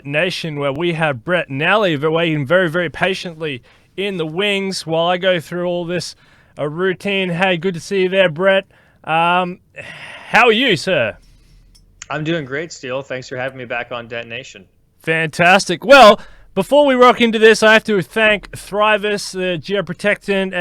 Nation, where we have Brent Nally waiting very, very patiently in the wings while I go through all this routine. Hey, good to see you there, Brett. How are you, sir? I'm doing great, Steele. Thanks for having me back on Detonation. Fantastic. Well, before we rock into this, I have to thank Thrivous, the geoprotectant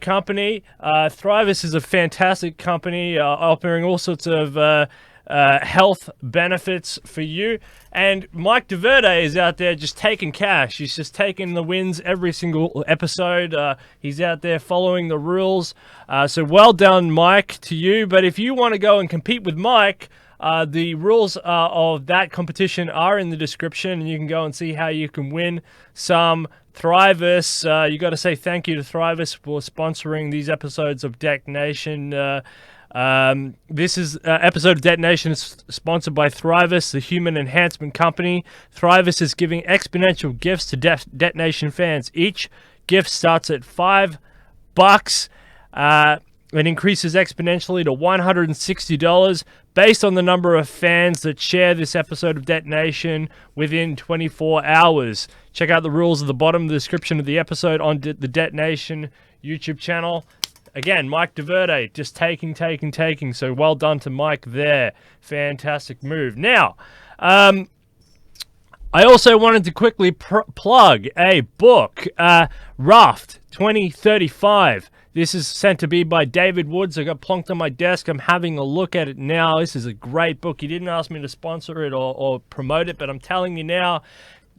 company. Thrivous is a fantastic company offering all sorts of health benefits for you. And Mike DeVerde is out there just taking cash. He's just taking the wins every single episode. He's out there following the rules. So well done, Mike, to you. But if you want to go and compete with Mike, the rules of that competition are in the description, and you can go and see how you can win some Thrivous. You got to say thank you to Thrivous for sponsoring these episodes of Deck Nation. This is episode of Detonation is sponsored by Thrivous, the human enhancement company. Thrivous is giving exponential gifts to Detonation fans. Each gift starts at $5. It increases exponentially to $160 based on the number of fans that share this episode of Detonation within 24 hours. Check out the rules at the bottom of the description of the episode on the Detonation YouTube channel. Again, Mike DeVerde just taking. So well done to Mike there. Fantastic move. Now, I also wanted to quickly plug a book, Raft 2035. This is sent to me by David Woods. I got plonked on my desk. I'm having a look at it now. This is a great book. He didn't ask me to sponsor it or promote it, but I'm telling you now,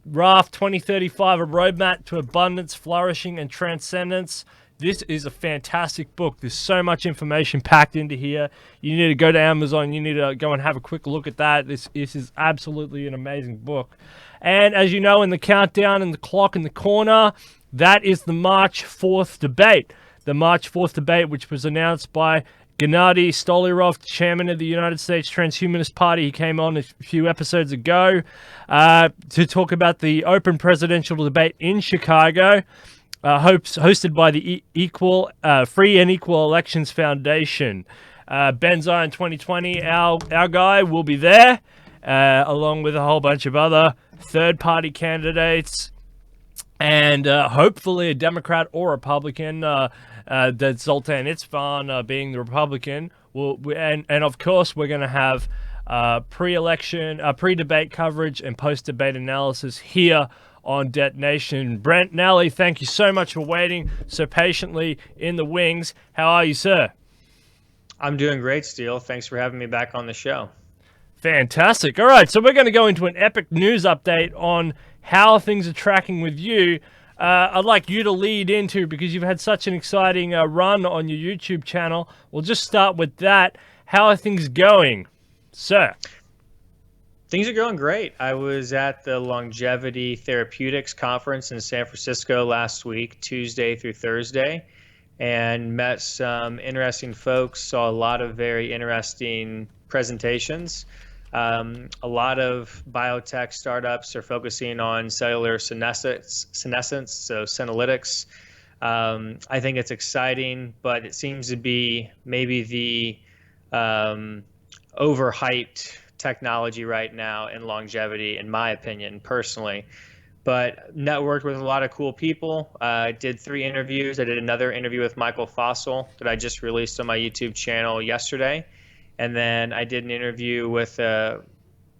Raft 2035, a roadmap to abundance, flourishing, and transcendence. This is a fantastic book. There's so much information packed into here. You need to go to Amazon. You need to go and have a quick look at that. This is absolutely an amazing book. And as you know, in the countdown and the clock in the corner, that is the March 4th debate. The March 4th debate, which was announced by Gennady Stolyrov, chairman of the United States Transhumanist-Party. He came on a few episodes ago to talk about the open presidential debate in Chicago. Hosted by the Free and Equal Elections Foundation. Ben Zion 2020, our guy, will be there, along with a whole bunch of other third-party candidates, and hopefully a Democrat or Republican, that Zoltan Itzvan being the Republican. And of course, we're going to have pre-election, pre-debate coverage and post-debate analysis here on Detonation. Brent Nally, thank you so much for waiting so patiently in the wings. How are you, sir? I'm doing great, Steele. Thanks for having me back on the show. Fantastic. All right, so we're going to go into an epic news update on how things are tracking with you. I'd like you to lead into, because you've had such an exciting run on your YouTube channel. We'll just start with that. How are things going, sir? Things are going great. I was at the Longevity Therapeutics Conference in San Francisco last week, Tuesday through Thursday, and met some interesting folks, saw a lot of very interesting presentations. A lot of biotech startups are focusing on cellular senescence, so senolytics. I think it's exciting, but it seems to be maybe the overhyped technology right now in longevity, in my opinion, personally. But networked with a lot of cool people. I did 3 interviews. I did another interview with Michael Fossil that I just released on my YouTube channel yesterday. And then I did an interview with a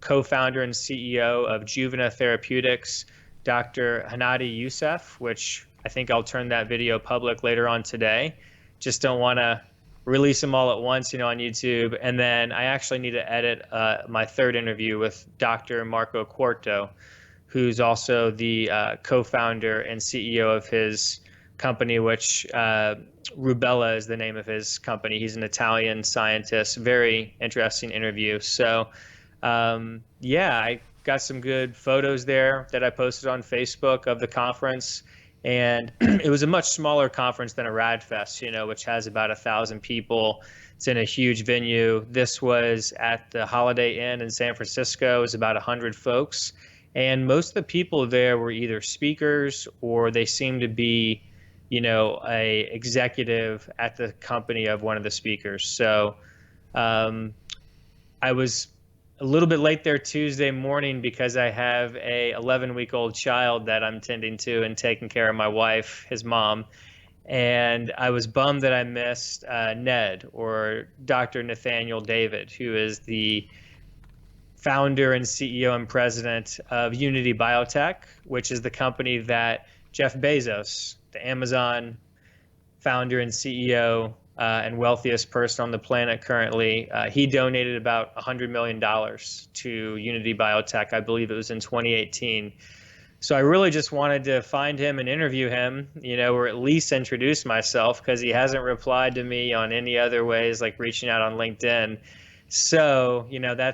co-founder and CEO of Juvena Therapeutics, Dr. Hannadi Youssef, which I think I'll turn that video public later on today. Just don't want to release them all at once, on YouTube. And then I actually need to edit my 3rd interview with Dr. Marco Quarto, who's also the co-founder and CEO of his company, which Rubella is the name of his company. He's an Italian scientist. Very interesting interview. So, I got some good photos there that I posted on Facebook of the conference. And it was a much smaller conference than a RADFest, which has about 1,000 people. It's in a huge venue. This was at the Holiday Inn in San Francisco. It was about 100 folks. And most of the people there were either speakers or they seemed to be, a executive at the company of one of the speakers. So I was a little bit late there Tuesday morning because I have a 11-week-old child that I'm tending to and taking care of my wife, his mom. And I was bummed that I missed Ned, or Dr. Nathaniel David, who is the founder and CEO and president of Unity Biotech, which is the company that Jeff Bezos, the Amazon founder and CEO, and wealthiest person on the planet currently, he donated about $100 million to Unity Biotech. I believe it was in 2018. So I really just wanted to find him and interview him, or at least introduce myself, because he hasn't replied to me on any other ways, like reaching out on LinkedIn. So, I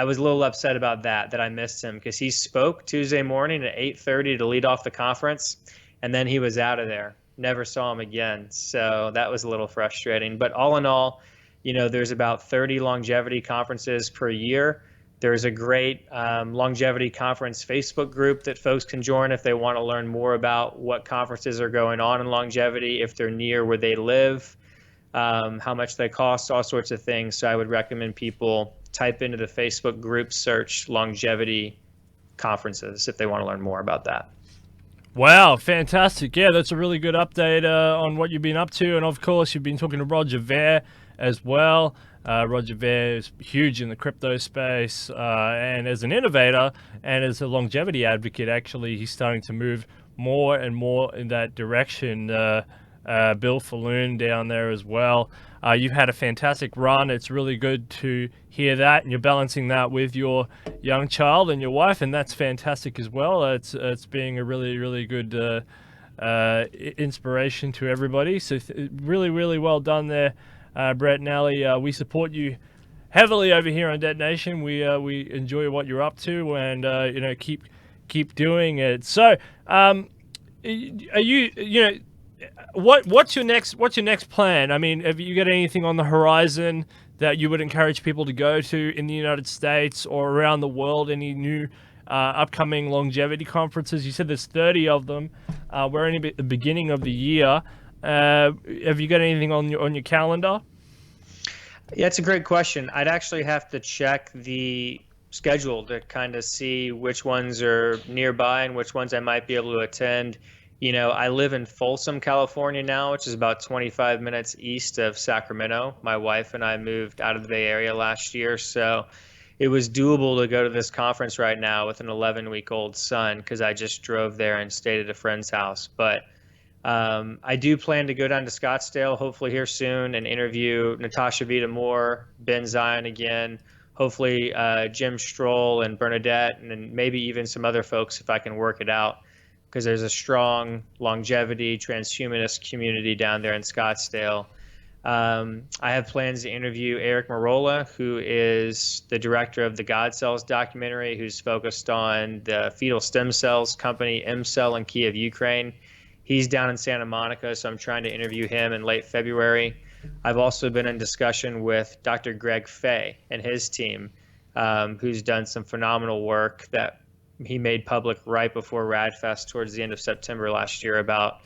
was a little upset about that I missed him, because he spoke Tuesday morning at 8:30 to lead off the conference, and then he was out of there. Never saw him again. So that was a little frustrating. But all in all, there's about 30 longevity conferences per year. There's a great longevity conference Facebook group that folks can join if they want to learn more about what conferences are going on in longevity, if they're near where they live, how much they cost, all sorts of things. So I would recommend people type into the Facebook group search longevity conferences if they want to learn more about that. Wow, fantastic. Yeah, that's a really good update on what you've been up to. And of course, you've been talking to Roger Ver as well. Roger Ver is huge in the crypto space, and as an innovator and as a longevity advocate, actually, he's starting to move more and more in that direction. Bill Falloon down there as well. You've had a fantastic run. It's really good to hear that, and you're balancing that with your young child and your wife, and that's fantastic as well. It's being a really, really good inspiration to everybody. So really, really well done there, Brent Nally. We support you heavily over here on Debt Nation. We enjoy what you're up to, and keep doing it. So, are you what's your next plan? I mean, have you got anything on the horizon that you would encourage people to go to in the United States or around the world? Any new upcoming longevity conferences? You said there's 30 of them. We're only at the beginning of the year. Have you got anything on your calendar? Yeah, it's a great question. I'd actually have to check the schedule to kind of see which ones are nearby and which ones I might be able to attend. I live in Folsom, California now, which is about 25 minutes east of Sacramento. My wife and I moved out of the Bay Area last year, so it was doable to go to this conference right now with an 11-week-old son, because I just drove there and stayed at a friend's house. But I do plan to go down to Scottsdale, hopefully here soon, and interview Natasha Vita-Moore, Ben Zion again, hopefully Jim Stroll and Bernadette, and maybe even some other folks if I can work it out, because there's a strong longevity transhumanist community down there in Scottsdale. I have plans to interview Eric Marola, who is the director of the God Cells documentary, who's focused on the fetal stem cells company MCell in Kiev, Ukraine. He's down in Santa Monica, so I'm trying to interview him in late February. I've also been in discussion with Dr. Greg Fay and his team, who's done some phenomenal work that he made public right before RADFest towards the end of September last year, about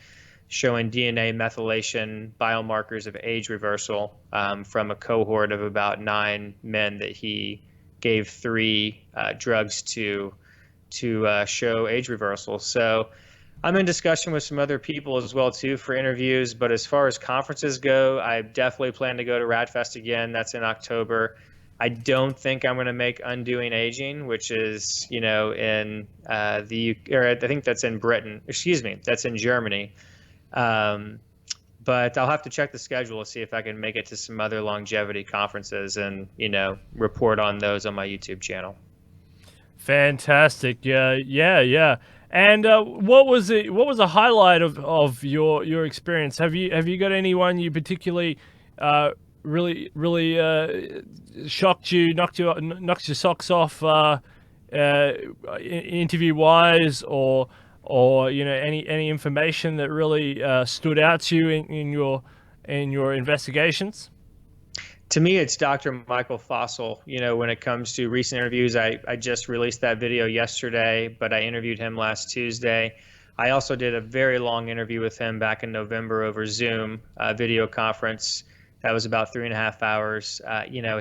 showing DNA methylation biomarkers of age reversal from a cohort of about 9 men that he gave 3 drugs to show age reversal. So I'm in discussion with some other people as well too for interviews. But as far as conferences go, I definitely plan to go to RADFest again. That's in October. I don't think I'm going to make Undoing Aging, which is, in I think that's in Britain. Excuse me, that's in Germany. But I'll have to check the schedule to see if I can make it to some other longevity conferences and, report on those on my YouTube channel. Fantastic. Yeah. And what was a highlight of your experience? Have you got anyone you particularly really shocked you, knocked your socks off interview wise, or any information that really stood out to you in your investigations? To me, it's Dr. Michael Fossil. When it comes to recent interviews, I just released that video yesterday, but I interviewed him last Tuesday. I also did a very long interview with him back in November over Zoom video conference That was about 3.5 hours.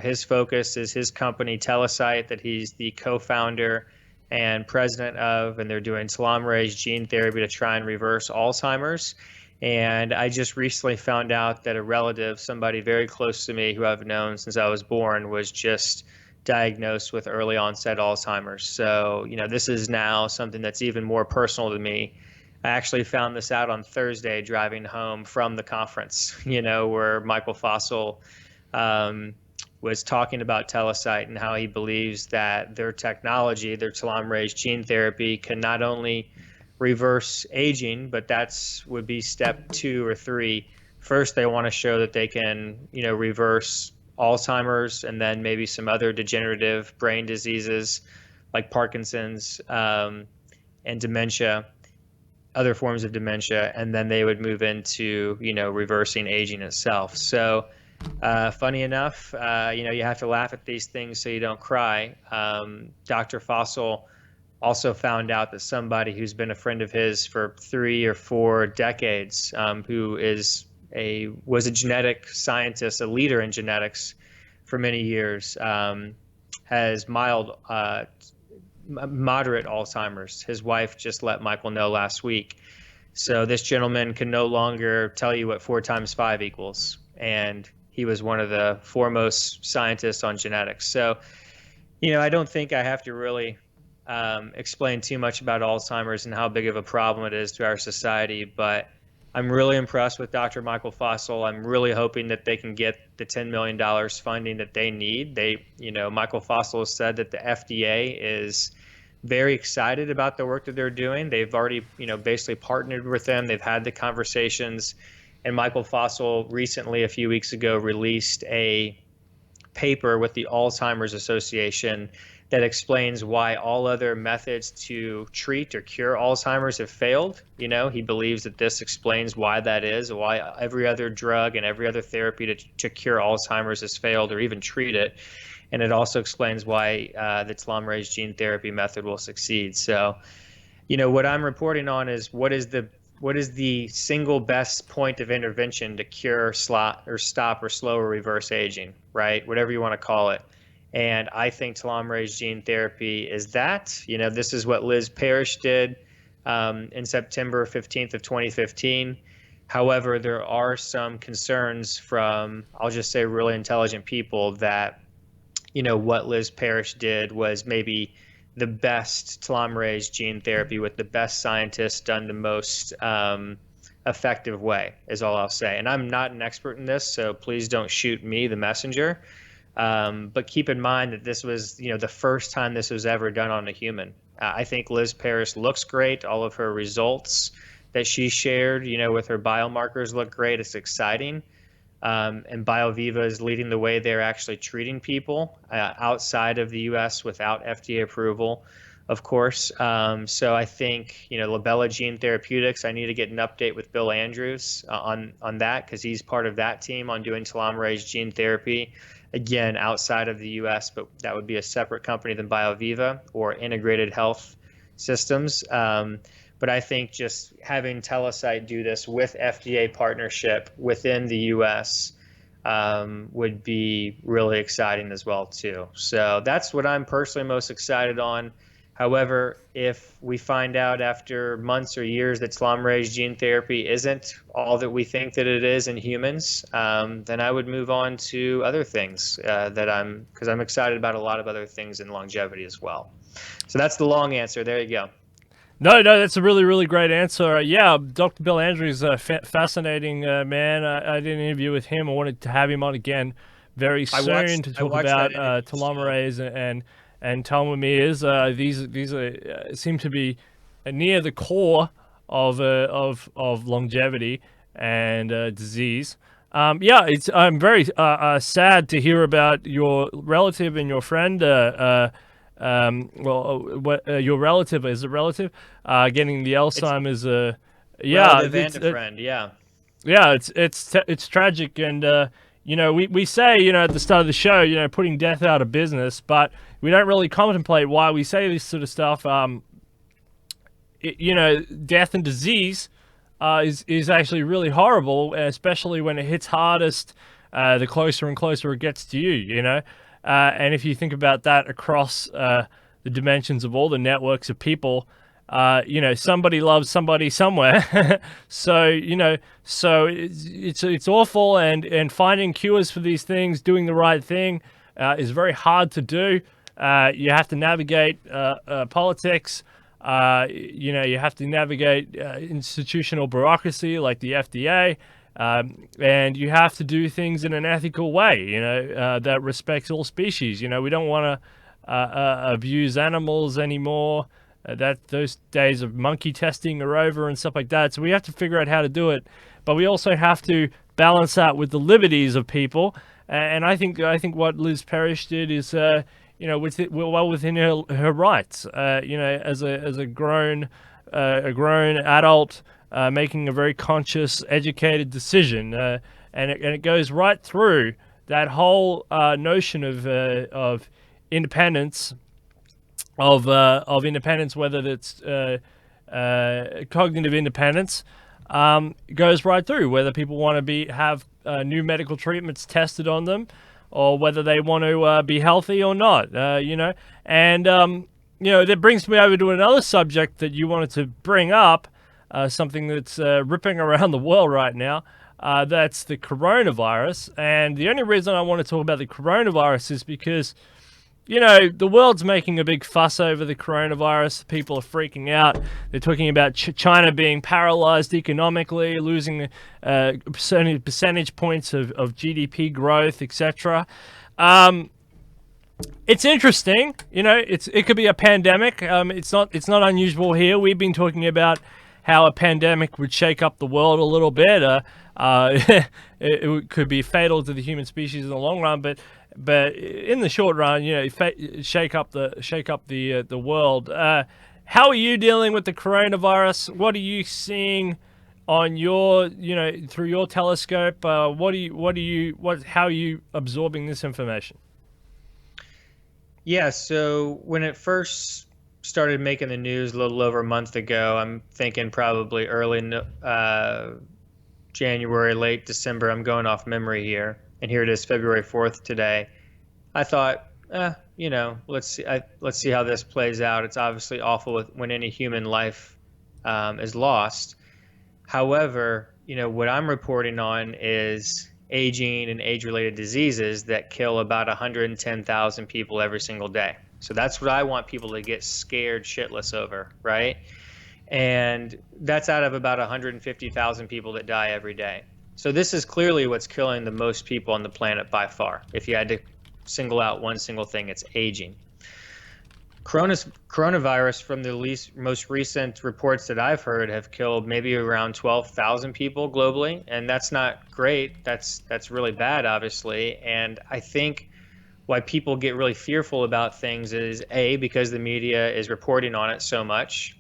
His focus is his company, Telesite, that he's the co-founder and president of, and they're doing telomerase gene therapy to try and reverse Alzheimer's. And I just recently found out that a relative, somebody very close to me who I've known since I was born, was just diagnosed with early onset Alzheimer's. So, this is now something that's even more personal to me. I actually found this out on Thursday driving home from the conference, where Michael Fossil was talking about Telesite and how he believes that their technology, their telomerase gene therapy, can not only reverse aging, but would be step 2 or 3. First, they want to show that they can, reverse Alzheimer's and then maybe some other degenerative brain diseases like Parkinson's and dementia, other forms of dementia, and then they would move into, reversing aging itself. So funny enough, you have to laugh at these things so you don't cry. Dr. Fossil also found out that somebody who's been a friend of his for 3 or 4 decades, who was a genetic scientist, a leader in genetics for many years, has moderate Alzheimer's. His wife just let Michael know last week. So this gentleman can no longer tell you what 4 times 5 equals. And he was one of the foremost scientists on genetics. So, I don't think I have to really explain too much about Alzheimer's and how big of a problem it is to our society. But I'm really impressed with Dr. Michael Fossil. I'm really hoping that they can get the $10 million funding that they need. Michael Fossil has said that the FDA is very excited about the work that they're doing. They've already, basically partnered with them. They've had the conversations. And Michael Fossil recently, a few weeks ago, released a paper with the Alzheimer's Association that explains why all other methods to treat or cure Alzheimer's have failed. He believes that this explains why that is, why every other drug and every other therapy to cure Alzheimer's has failed or even treat it. And it also explains why the telomerase gene therapy method will succeed. So, what I'm reporting on is what is the single best point of intervention to cure, stop, or slow or reverse aging, right? Whatever you want to call it. And I think telomerase gene therapy is that. This is what Liz Parrish did in September 15th of 2015. However, there are some concerns from, I'll just say, really intelligent people that, what Liz Parrish did was maybe the best telomerase gene therapy with the best scientists done the most effective way, is all I'll say. And I'm not an expert in this, so please don't shoot me, the messenger. But keep in mind that this was, the first time this was ever done on a human. I think Liz Parrish looks great. All of her results that she shared, with her biomarkers look great. It's exciting. And BioViva is leading the way. They're actually treating people outside of the U.S. without FDA approval, of course. So I think, Labella Gene Therapeutics, I need to get an update with Bill Andrews on that, because he's part of that team on doing telomerase gene therapy, again, outside of the U.S., but that would be a separate company than BioViva or Integrated Health Systems. But I think just having Telesite do this with FDA partnership within the U.S. Would be really exciting as well, too. So that's what I'm personally most excited on. However, if we find out after months or years that telomerase gene therapy isn't all that we think that it is in humans, then I would move on to other things because I'm excited about a lot of other things in longevity as well. So that's the long answer. There you go. No, that's a really, really great answer. Yeah, Dr. Bill Andrews, fascinating man. I did an interview with him. I wanted to have him on again very soon to talk about telomerase and telomeres. These seem to be near the core of longevity and disease. I'm very sad to hear about your relative and your friend. Your relative, is it relative? Getting the Alzheimer's. Relative and a friend. Yeah, it's tragic, and we say at the start of the show, putting death out of business, but we don't really contemplate why we say this sort of stuff. Death and disease is actually really horrible, especially when it hits hardest the closer and closer it gets to you, you know? And if you think about that across the dimensions of all the networks of people, you know, somebody loves somebody somewhere. So, you know, so it's awful, and finding cures for these things, doing the right thing, is very hard to do. You have to navigate politics. You know, you have to navigate institutional bureaucracy like the FDA, and you have to do things in an ethical way, you know, that respects all species. You know, we don't want to abuse animals anymore. That those days of monkey testing are over and stuff like that. So we have to figure out how to do it, but we also have to balance that with the liberties of people. And I think what Liz Parrish did is, you know, well within her rights. You know, as a grown adult, making a very conscious, educated decision, and it goes right through that whole notion of independence. Of independence, whether it's cognitive independence, goes right through whether people want to have new medical treatments tested on them, or whether they want to be healthy or not. You know, and you know, that brings me over to another subject that you wanted to bring up, something that's ripping around the world right now. That's the coronavirus, and the only reason I want to talk about the coronavirus is because, you know, the world's making a big fuss over the coronavirus. People are freaking out. They're talking about China being paralyzed economically, losing percentage points of GDP growth, etc. It's interesting. You know, it could be a pandemic. It's not unusual here. We've been talking about how a pandemic would shake up the world a little bit. It could be fatal to the human species in the long run, but in the short run, you know, shake up the world. How are you dealing with the coronavirus? What are you seeing on your, you know, through your telescope? How are you absorbing this information? Yeah, so when it first started making the news a little over a month ago, I'm thinking probably early January, late December. I'm going off memory here, and here it is, February 4th today. I thought, you know, let's see how this plays out. It's obviously awful when any human life is lost. However, you know, what I'm reporting on is aging and age-related diseases that kill about 110,000 people every single day. So that's what I want people to get scared shitless over, right? And that's out of about 150,000 people that die every day. So this is clearly what's killing the most people on the planet by far. If you had to single out one single thing, it's aging. Coronavirus, from the most recent reports that I've heard, have killed maybe around 12,000 people globally, and that's not great. That's really bad, obviously. And I think why people get really fearful about things is A, because the media is reporting on it so much.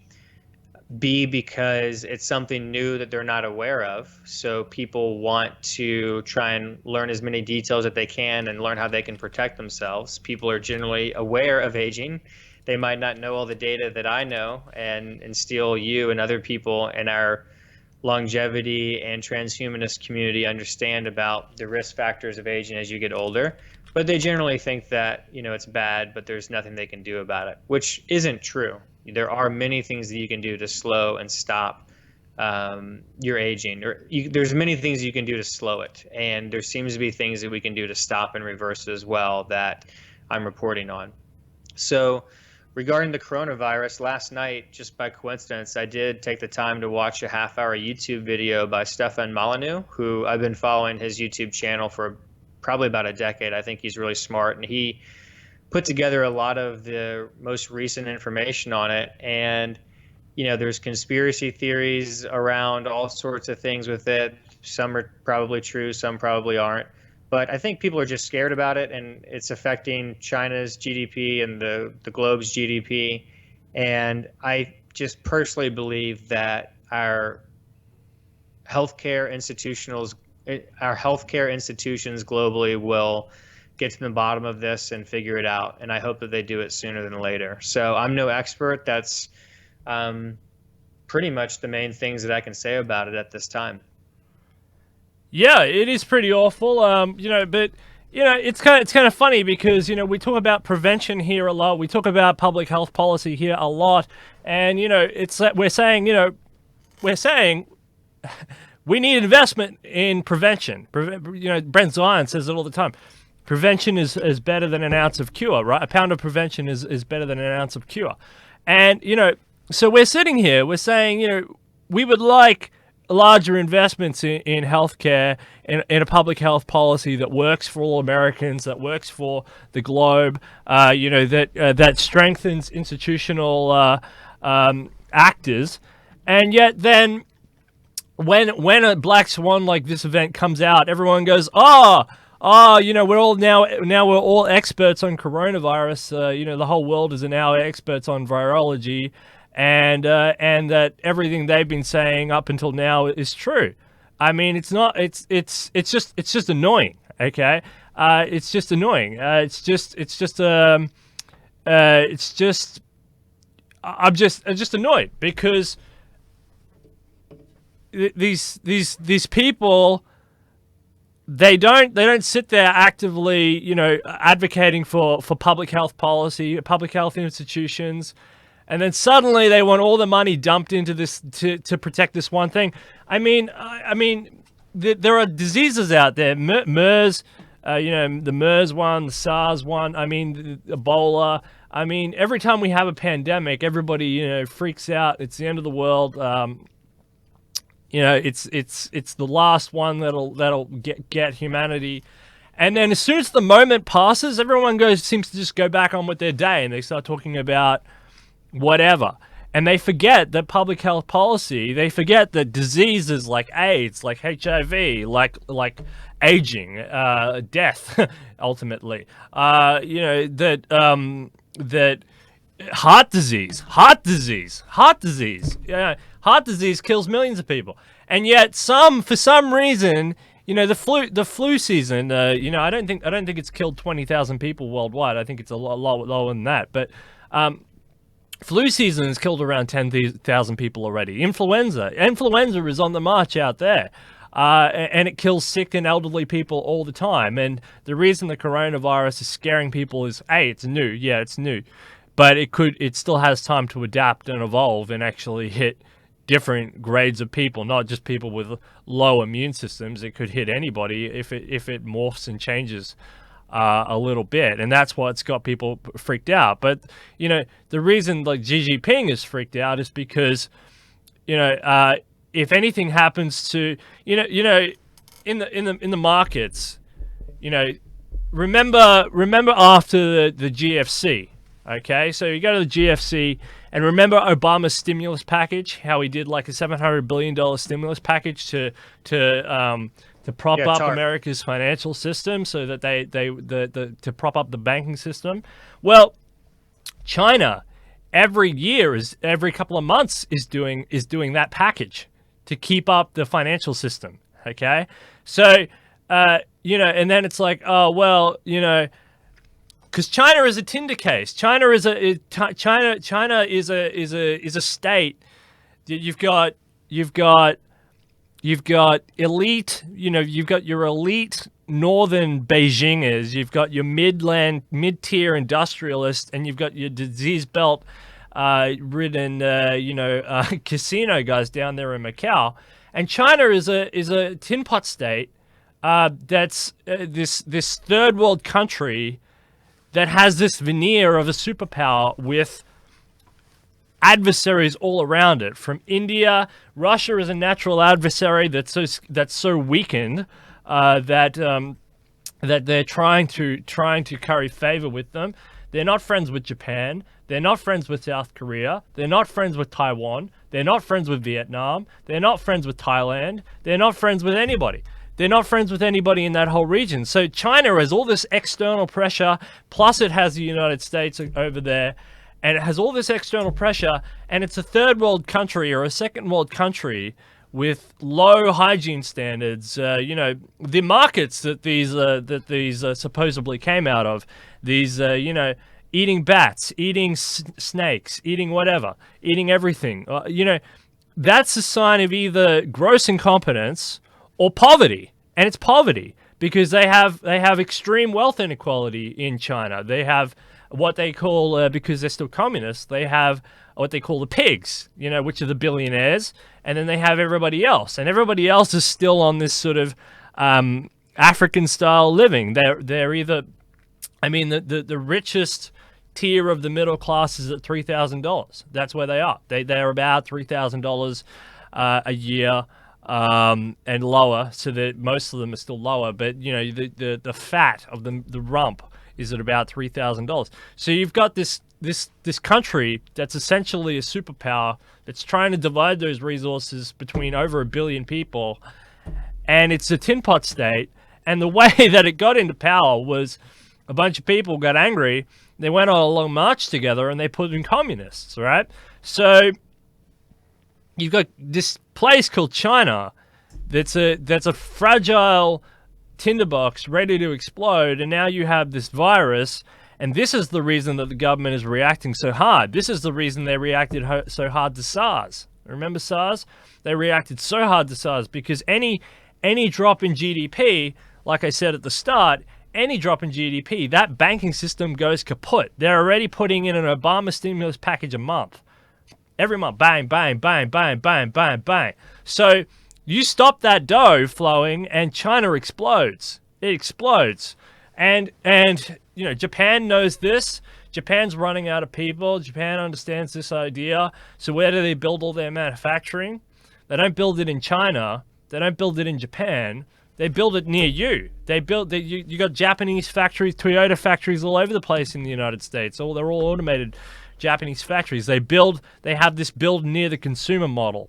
B, because it's something new that they're not aware of. So people want to try and learn as many details that they can and learn how they can protect themselves. People are generally aware of aging. They might not know all the data that I know and steal you and other people in our longevity and transhumanist community understand about the risk factors of aging as you get older. But they generally think that, you know, it's bad, but there's nothing they can do about it, which isn't true. There are many things that you can do to slow and stop your aging. There's many things you can do to slow it, and there seems to be things that we can do to stop and reverse it as well that I'm reporting on. So regarding the coronavirus, last night, just by coincidence, I did take the time to watch a half-hour YouTube video by Stefan Molyneux, who I've been following his YouTube channel for probably about a decade. I think he's really smart, and he put together a lot of the most recent information on it. And, you know, there's conspiracy theories around all sorts of things with it. Some are probably true, some probably aren't. But I think people are just scared about it, and it's affecting China's GDP and the globe's GDP. And I just personally believe that our healthcare institutions globally will get to the bottom of this and figure it out. And I hope that they do it sooner than later. So I'm no expert. That's pretty much the main things that I can say about it at this time. Yeah, it is pretty awful. But it's kind of funny because we talk about prevention here a lot. We talk about public health policy here a lot, and it's that we're saying we need investment in prevention. Brent Nally says it all the time. Prevention is better than an ounce of cure, right? A pound of prevention is better than an ounce of cure. And, so we're sitting here, we're saying, we would like larger investments in healthcare, in a public health policy that works for all Americans, that works for the globe, that strengthens institutional actors. And yet then when a black swan like this event comes out, everyone goes, we're all experts on coronavirus. The whole world is now experts on virology, and that everything they've been saying up until now is true. I mean, it's not. It's just annoying. Okay, it's just annoying. I'm just annoyed because these people, they don't sit there actively, advocating for public health policy, public health institutions, and then suddenly they want all the money dumped into this to protect this one thing. I mean, there are diseases out there, MERS, the MERS one, the SARS one. I mean, Ebola. I mean, every time we have a pandemic, everybody freaks out. It's the end of the world. It's the last one that'll get humanity, and then as soon as the moment passes, everyone seems to just go back on with their day, and they start talking about whatever, and they forget that public health policy. They forget that diseases like AIDS, like HIV, like aging, death, ultimately. That heart disease. Yeah, heart disease kills millions of people, and yet for some reason, the flu season. I don't think it's killed 20,000 people worldwide. I think it's a lot lower than that. But flu season has killed around 10,000 people already. Influenza is on the march out there. And it kills sick and elderly people all the time. And the reason the coronavirus is scaring people is it's new. Yeah, it's new. But it still has time to adapt and evolve and actually hit different grades of people, not just people with low immune systems. It could hit anybody if it morphs and changes a little bit, and that's what's got people freaked out. But the reason like Xi Jinping is freaked out is because if anything happens to in the markets, remember after the GFC. Okay, so you go to the GFC and remember Obama's stimulus package, how he did like a $700 billion stimulus package to prop up America's financial system, so that to prop up the banking system. Well, China every couple of months is doing that package to keep up the financial system. Okay, so and then it's like, because China is a Tinder case. China is a state. You've got elite. You've got your elite northern Beijingers. You've got your mid-tier industrialists, and you've got your disease belt ridden casino guys down there in Macau. And China is a tin pot state that's this third world country that has this veneer of a superpower with adversaries all around it. From India, Russia is a natural adversary that's so weakened that they're trying to curry favor with them. They're not friends with Japan. They're not friends with South Korea. They're not friends with Taiwan. They're not friends with Vietnam. They're not friends with Thailand. They're not friends with anybody. They're not friends with anybody in that whole region. So China has all this external pressure, plus it has the United States over there, and it has all this external pressure, and it's a third world country or a second world country with low hygiene standards. The markets that these supposedly came out of, these eating bats, eating snakes, eating whatever, eating everything. That's a sign of either gross incompetence or poverty. and it's poverty, because they have extreme wealth inequality in China. They have what they call, because they're still communists, they have what they call the pigs, which are the billionaires, and then they have everybody else, and everybody else is still on this sort of African style living. They're either, the richest tier of the middle class is at $3,000. That's where they are. They're about $3,000 a year. And lower, so that most of them are still lower, but the fat of the rump is at about $3,000. So you've got this country that's essentially a superpower that's trying to divide those resources between over 1 billion people, and it's a tin pot state. And the way that it got into power was a bunch of people got angry, they went on a long march together, and they put in communists, right? So you've got this place called China that's a fragile tinderbox ready to explode, and now you have this virus, and this is the reason that the government is reacting so hard. This is the reason they reacted so hard to SARS. Remember SARS? They reacted so hard to SARS because any drop in GDP, like I said at the start, any drop in GDP, that banking system goes kaput. They're already putting in an Obama stimulus package a month. Every month, bang, bang, bang, bang, bang, bang, bang. So you stop that dough flowing, and China explodes. It explodes, and Japan knows this. Japan's running out of people. Japan understands this idea. So where do they build all their manufacturing? They don't build it in China. They don't build it in Japan. They build it near you. You got Japanese factories, Toyota factories all over the place in the United States. They're all automated Japanese factories. They have this build near the consumer model.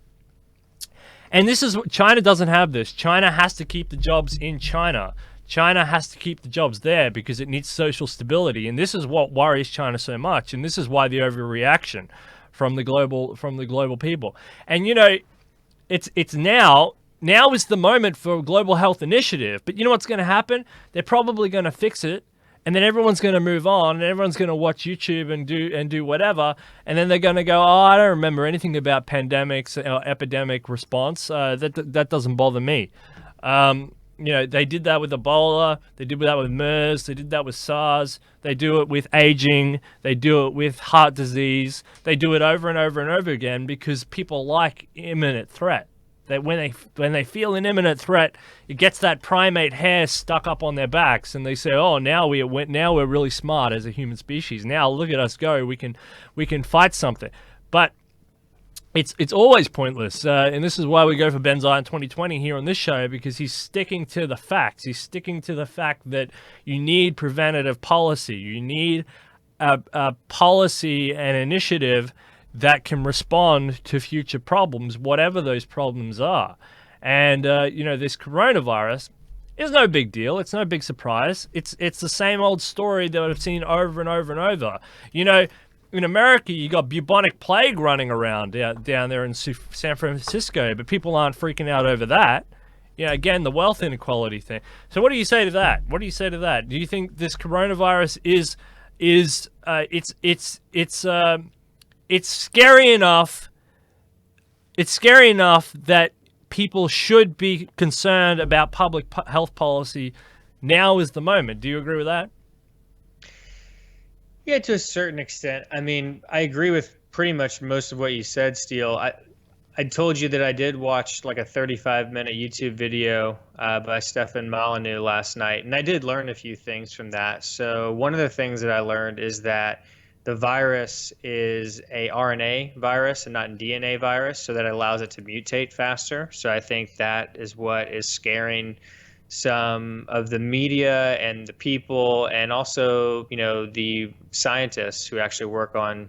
And this is what China doesn't have. This China has to keep the jobs in China. China has to keep the jobs there because it needs social stability. And this is what worries China so much. And this is why the overreaction from the global people. And it's now is the moment for a global health initiative. But you know what's going to happen? They're probably going to fix it, and then everyone's going to move on, and everyone's going to watch YouTube and do whatever, and then they're going to go, oh, I don't remember anything about pandemics or epidemic response. That doesn't bother me. They did that with Ebola. They did that with MERS. They did that with SARS. They do it with aging. They do it with heart disease. They do it over and over and over again because people like imminent threat. That when they feel an imminent threat, it gets that primate hair stuck up on their backs, and they say, "Oh, now we're really smart as a human species. Now look at us go. We can fight something." But it's always pointless, and this is why we go for Benzion in 2020 here on this show, because he's sticking to the facts. He's sticking to the fact that you need preventative policy. You need a policy and initiative that can respond to future problems, whatever those problems are. And this coronavirus is no big deal. It's no big surprise. It's the same old story that I've seen over and over and over. In America, you got bubonic plague running around down there in San Francisco, but people aren't freaking out over that. Again, the wealth inequality thing. So what do you say to that? What do you say to that? Do you think this coronavirus it's scary enough. It's scary enough that people should be concerned about public health policy. Now is the moment. Do you agree with that? Yeah, to a certain extent. I mean, I agree with pretty much most of what you said, Steele. I told you that I did watch like a 35-minute YouTube video by Stefan Molyneux last night, and I did learn a few things from that. So one of the things that I learned is that the virus is a RNA virus and not a DNA virus, so that allows it to mutate faster. So I think that is what is scaring some of the media and the people, and also, the scientists who actually work on,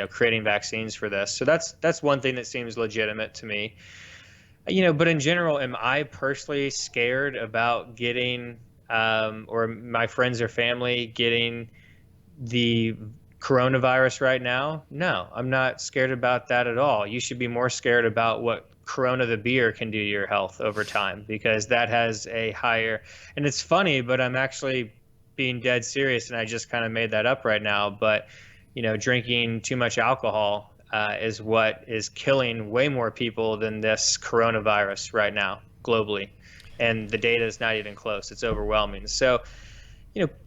creating vaccines for this. So that's one thing that seems legitimate to me. But in general, am I personally scared about getting, or my friends or family getting the coronavirus right now? No, I'm not scared about that at all. You should be more scared about what Corona the beer can do to your health over time, because that has a higher, and it's funny, but I'm actually being dead serious, and I just kind of made that up right now, but drinking too much alcohol is what is killing way more people than this coronavirus right now globally. and the data is not even close. It's overwhelming. So,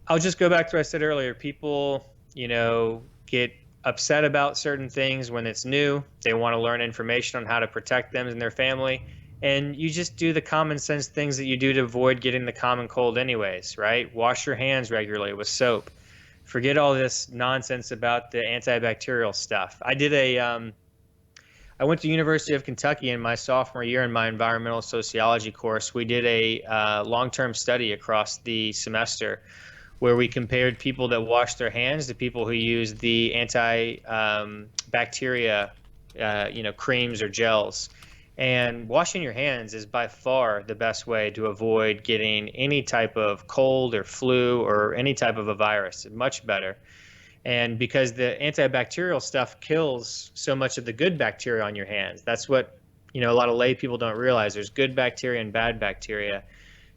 I'll just go back to what I said earlier. People, get upset about certain things when it's new. They want to learn information on how to protect them and their family. And you just do the common sense things that you do to avoid getting the common cold anyways, right? Wash your hands regularly with soap. Forget all this nonsense about the antibacterial stuff. I went to University of Kentucky in my sophomore year in my environmental sociology course. We did a long-term study across the semester where we compared people that washed their hands to people who used the bacteria, creams or gels. And washing your hands is by far the best way to avoid getting any type of cold or flu or any type of a virus. Much better. And because the antibacterial stuff kills so much of the good bacteria on your hands. That's what, a lot of lay people don't realize. There's good bacteria and bad bacteria.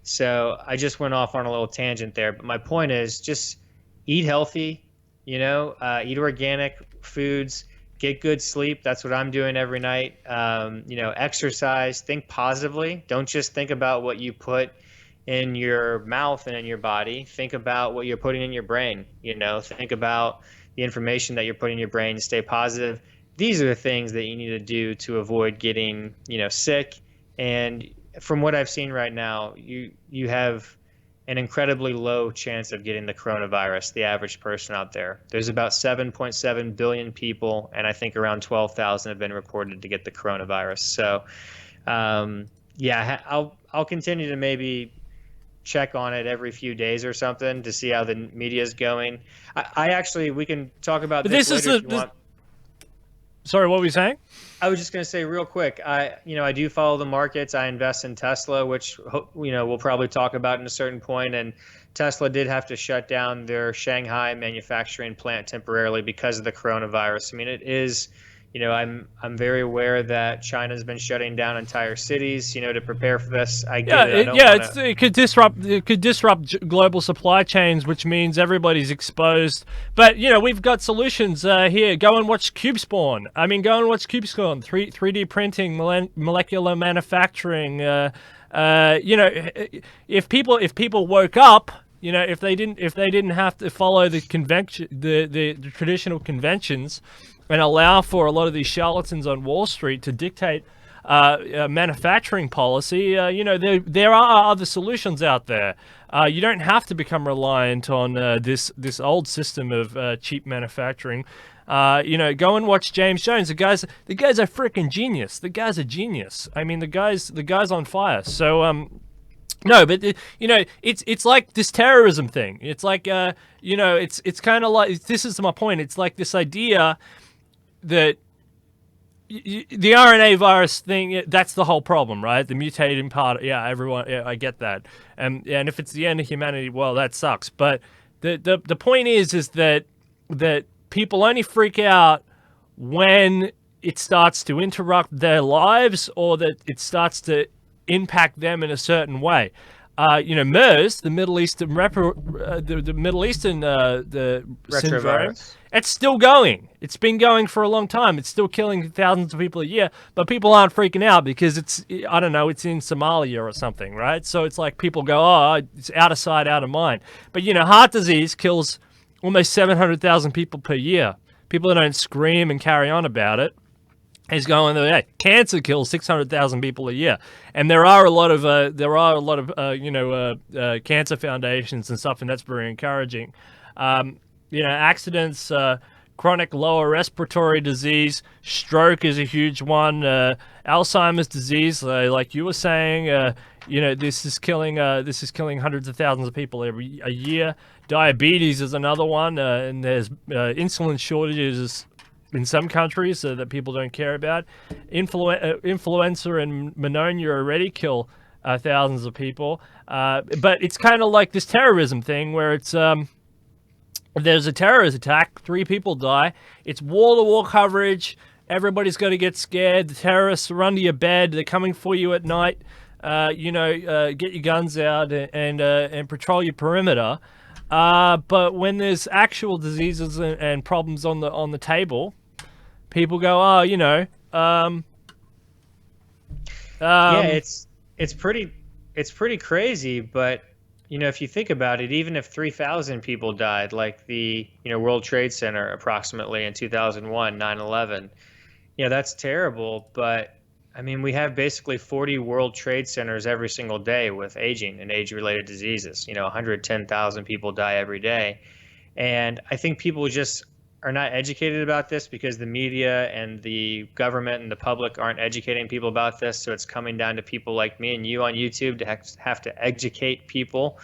So I just went off on a little tangent there. But my point is just eat healthy, eat organic foods, get good sleep. That's what I'm doing every night. Exercise, think positively. Don't just think about what you put in your mouth and in your body. Think about what you're putting in your brain. Think about the information that you're putting in your brain. Stay positive. These are the things that you need to do to avoid getting, sick. And from what I've seen right now, you have an incredibly low chance of getting the coronavirus, the average person out there. There's about 7.7 billion people, and I think around 12,000 have been reported to get the coronavirus. So, I'll continue to maybe check on it every few days or something to see how the media is going. We can talk about this later if you want. Sorry, what were you saying? I was just going to say real quick, I do follow the markets. I invest in Tesla, which, we'll probably talk about in a certain point. And Tesla did have to shut down their Shanghai manufacturing plant temporarily because of the coronavirus. I mean, it is, I'm very aware that China's been shutting down entire cities, to prepare for this. I get it. It could disrupt global supply chains, which means everybody's exposed. But we've got solutions here. Go and watch CubeSpawn. I mean, go and watch CubeSpawn. 3D printing, molecular manufacturing. If people woke up. If they didn't have to follow the convention, the traditional conventions, and allow for a lot of these charlatans on Wall Street to dictate manufacturing policy, there are other solutions out there. You don't have to become reliant on this old system of cheap manufacturing. Go and watch James Jones. The guy's a freaking genius. The guy's a genius. I mean, the guy's on fire. So no, but it's like this terrorism thing. It's like it's kind of like, this is my point. It's like this idea that the RNA virus thing, that's the whole problem, right? The mutating part, I get that. And if it's the end of humanity, well, that sucks. But the point is that people only freak out when it starts to interrupt their lives or that it starts to impact them in a certain way. MERS, the Middle Eastern syndrome, it's still going. It's been going for a long time. It's still killing thousands of people a year, but people aren't freaking out because it's in Somalia or something, right? So it's like people go, oh, it's out of sight, out of mind. But heart disease kills almost 700,000 people per year. People don't scream and carry on about it. He's going, hey, cancer kills 600,000 people a year, and there are a lot of cancer foundations and stuff, and that's very encouraging. Accidents, chronic lower respiratory disease, stroke is a huge one. Alzheimer's disease, like you were saying, this is killing hundreds of thousands of people a year. Diabetes is another one, and there's insulin shortages in some countries that people don't care about. Influenza and pneumonia already kill thousands of people. But it's kind of like this terrorism thing where it's there's a terrorist attack, 3 people die. It's wall-to-wall coverage. Everybody's got to get scared. The terrorists are under your bed. They're coming for you at night. Get your guns out and patrol your perimeter. But when there's actual diseases and problems on the table, people go, it's pretty it's pretty crazy, but if you think about it, even if 3,000 people died, like the World Trade Center approximately in 2001, 9/11, that's terrible. But I mean, we have basically 40 World Trade Centers every single day with aging and age-related diseases. 110,000 people die every day. And I think people just are not educated about this because the media and the government and the public aren't educating people about this. So it's coming down to people like me and you on YouTube to have to educate people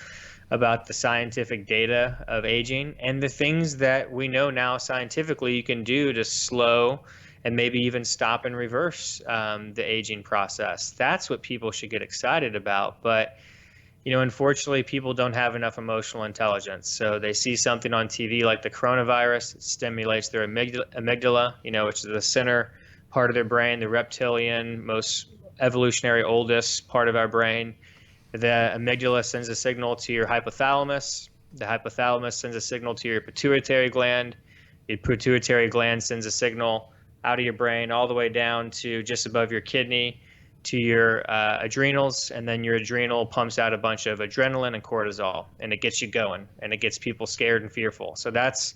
about the scientific data of aging and the things that we know now scientifically you can do to slow and maybe even stop and reverse the aging process. That's what people should get excited about. But unfortunately, people don't have enough emotional intelligence. So they see something on TV like the coronavirus, it stimulates their amygdala, which is the center part of their brain, the reptilian, most evolutionary, oldest part of our brain. The amygdala sends a signal to your hypothalamus. The hypothalamus sends a signal to your pituitary gland. The pituitary gland sends a signal out of your brain all the way down to just above your kidney to your adrenals, and then your adrenal pumps out a bunch of adrenaline and cortisol, and it gets you going, and it gets people scared and fearful. So that's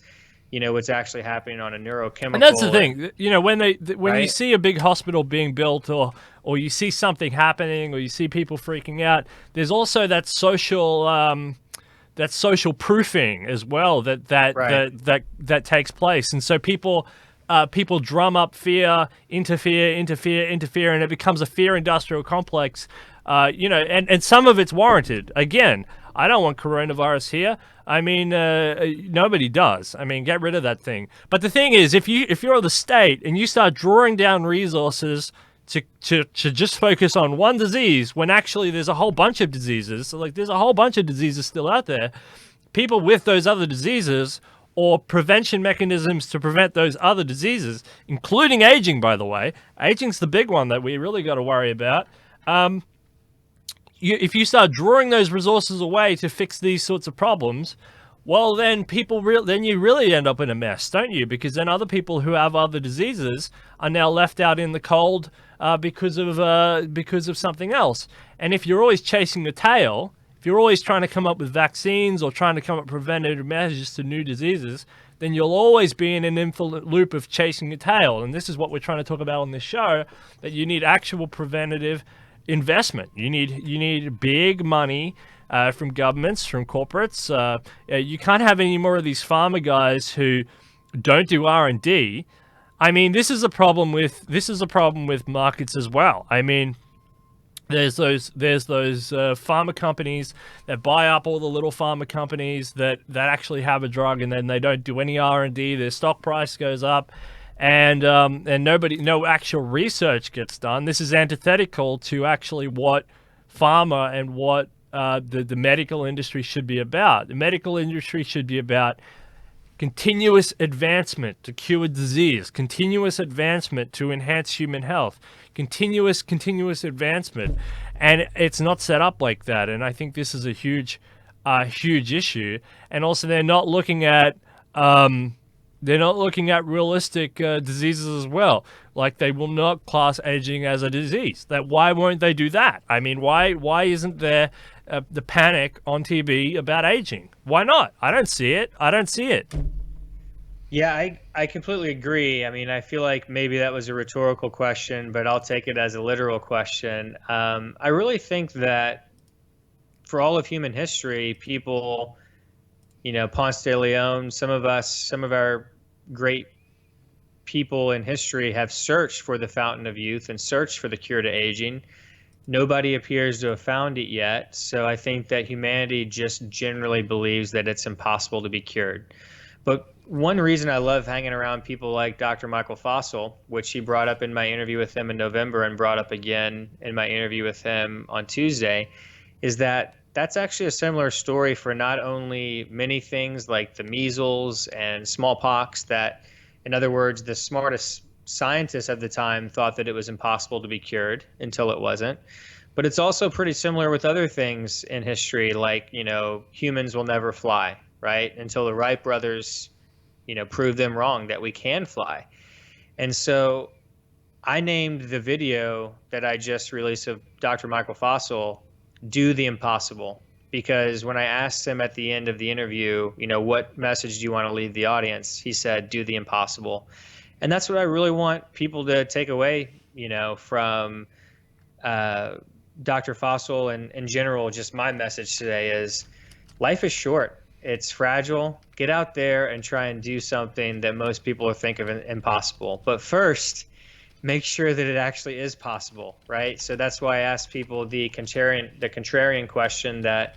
what's actually happening on a neurochemical. And that's the thing, when you right? see a big hospital being built, or you see something happening, or you see people freaking out, there's also that social proofing as well Right. that takes place, and so people drum up fear, interfere, and it becomes a fear industrial complex. And some of it's warranted. Again, I don't want coronavirus here. I mean, nobody does. I mean, get rid of that thing. But the thing is, if you're the state and you start drawing down resources to just focus on one disease, when actually there's a whole bunch of diseases, so like there's a whole bunch of diseases still out there, people with those other diseases or prevention mechanisms to prevent those other diseases, including aging, by the way. Aging's the big one that we really got to worry about. If you start drawing those resources away to fix these sorts of problems, well, then then you really end up in a mess, don't you? Because then other people who have other diseases are now left out in the cold because of something else. And if you're always chasing the tail, if you're always trying to come up with vaccines or trying to come up with preventative measures to new diseases, then you'll always be in an infinite loop of chasing the tail. And this is what we're trying to talk about on this show, that you need actual preventative investment. You need big money from governments, from corporates. You can't have any more of these pharma guys who don't do R&D. I mean, this is a problem with markets as well. I mean, there's those pharma companies that buy up all the little pharma companies that actually have a drug, and then they don't do any R&D. Their stock price goes up, and no actual research gets done. This is antithetical to actually what pharma and what the medical industry should be about. The medical industry should be about continuous advancement to cure disease, continuous advancement to enhance human health, continuous advancement, and it's not set up like that. And I think this is a huge issue. And also, they're not looking at realistic diseases as well. Like, they will not class aging as a disease. Why won't they do that? I mean, why isn't there the panic on TV about aging? Why not? I don't see it. Yeah, I completely agree. I mean, I feel like maybe that was a rhetorical question, but I'll take it as a literal question. I really think that for all of human history, people, Ponce de Leon, some of our great people in history have searched for the fountain of youth and searched for the cure to aging. Nobody appears to have found it yet. So I think that humanity just generally believes that it's impossible to be cured. But one reason I love hanging around people like Dr. Michael Fossel, which he brought up in my interview with him in November and brought up again in my interview with him on Tuesday, is that that's actually a similar story for not only many things like the measles and smallpox that, in other words, the smartest scientists at the time thought that it was impossible to be cured until it wasn't. But it's also pretty similar with other things in history, like, humans will never fly, right? Until the Wright brothers, prove them wrong that we can fly. And so I named the video that I just released of Dr. Michael Fossel do the impossible. Because when I asked him at the end of the interview, what message do you want to leave the audience? He said, do the impossible. And that's what I really want people to take away, from Dr. Fossil and in general. Just my message today is life is short. It's fragile. Get out there and try and do something that most people think of impossible. But first, make sure that it actually is possible, right? So that's why I asked people the contrarian question that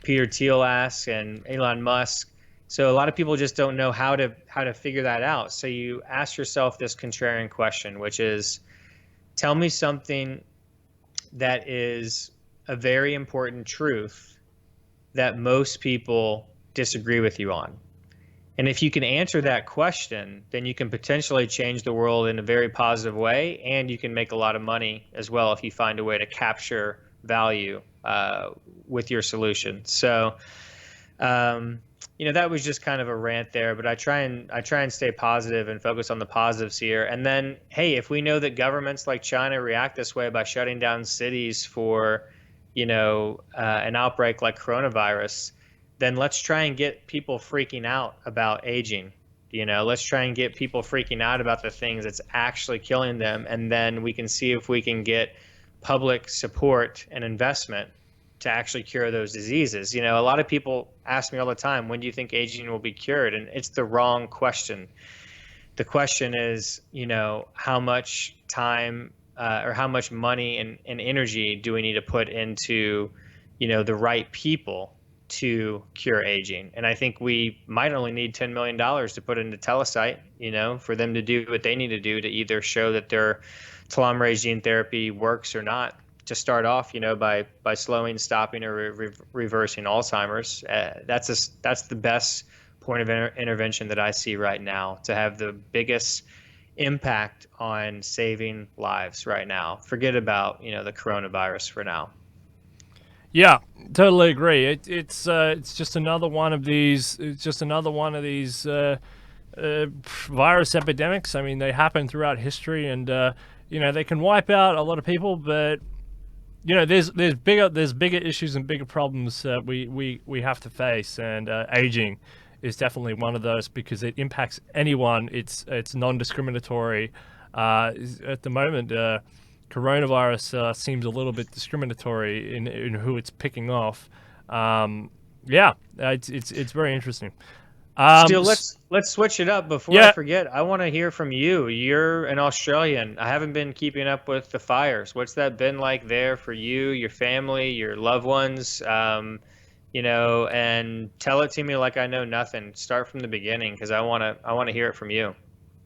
Peter Thiel asks and Elon Musk. So a lot of people just don't know how to figure that out. So you ask yourself this contrarian question, which is, tell me something that is a very important truth that most people disagree with you on. And if you can answer that question, then you can potentially change the world in a very positive way, and you can make a lot of money as well if you find a way to capture value with your solution. So, that was just kind of a rant there, but I try and stay positive and focus on the positives here. And then, hey, if we know that governments like China react this way by shutting down cities for, an outbreak like coronavirus, then let's try and get people freaking out about aging. Let's try and get people freaking out about the things that's actually killing them. And then we can see if we can get public support and investment to actually cure those diseases. A lot of people ask me all the time, when do you think aging will be cured? And it's the wrong question. The question is, how much time or how much money and energy do we need to put into, the right people to cure aging? And I think we might only need $10 million to put into Telesite, for them to do what they need to do to either show that their telomerase gene therapy works or not, to start off, by slowing, stopping, or reversing Alzheimer's. That's the best point of intervention that I see right now to have the biggest impact on saving lives right now. Forget about, the coronavirus for now. Yeah, totally agree. It's just another one of these. It's just another one of these virus epidemics. I mean, they happen throughout history, and they can wipe out a lot of people. But there's bigger issues and bigger problems that we have to face, and aging is definitely one of those because it impacts anyone. It's non-discriminatory. At the moment, coronavirus seems a little bit discriminatory in who it's picking off. It's very interesting. Still, let's switch it up before I forget. I want to hear from you. You're an Australian. I haven't been keeping up with the fires. What's that been like there for you, your family, your loved ones? And tell it to me like I know nothing. Start from the beginning because I want to hear it from you.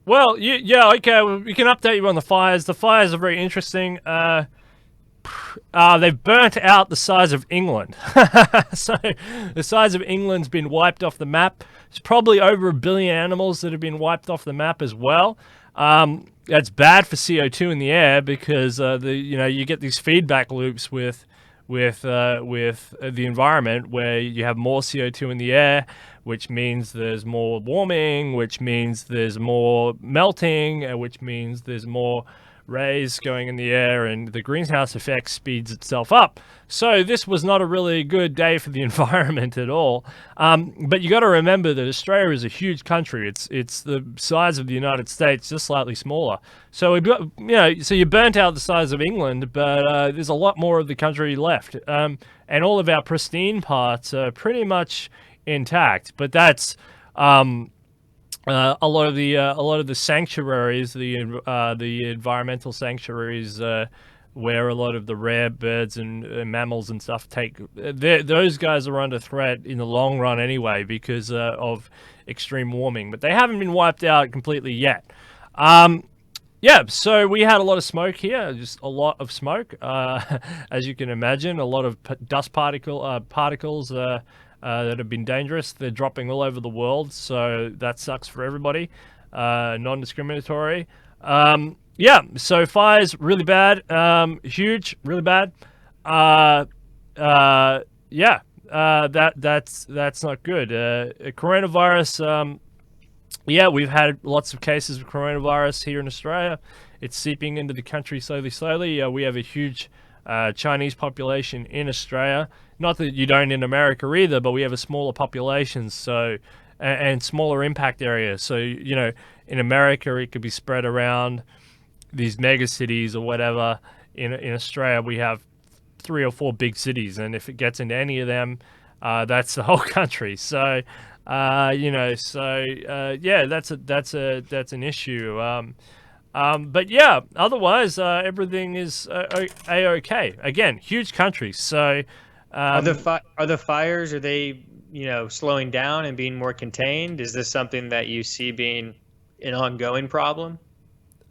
Well, okay. We can update you on the fires. The fires are very interesting. They've burnt out the size of England. So the size of England's been wiped off the map. It's probably over 1 billion animals that have been wiped off the map as well. That's bad for CO2 in the air because you get these feedback loops with the environment where you have more CO2 in the air, which means there's more warming, which means there's more melting, which means there's more rays going in the air, and the greenhouse effect speeds itself up. So this was not a really good day for the environment at all. But you got to remember that Australia is a huge country. It's the size of the United States, just slightly smaller. So we've got, so you burnt out the size of England, but there's a lot more of the country left, and all of our pristine parts are pretty much intact. But that's a lot of the sanctuaries, the environmental sanctuaries, where a lot of the rare birds and mammals and stuff those guys are under threat in the long run anyway because of extreme warming. But they haven't been wiped out completely yet. So we had a lot of smoke here, just a lot of smoke, as you can imagine, a lot of dust particles. That have been dangerous. They're dropping all over the world, so that sucks for everybody. Non-discriminatory. So fires, really bad. Huge, really bad. That's not good. Coronavirus, we've had lots of cases of coronavirus here in Australia. It's seeping into the country slowly. We have a huge Chinese population in Australia. Not that you don't in America either, but we have a smaller population, so and smaller impact area. So in America it could be spread around these mega cities or whatever. In Australia we have 3 or 4 big cities, and if it gets into any of them, that's the whole country. So that's an issue. But yeah, otherwise everything is a-okay. Again, huge country. So are the fires, are they slowing down and being more contained? Is this something that you see being an ongoing problem?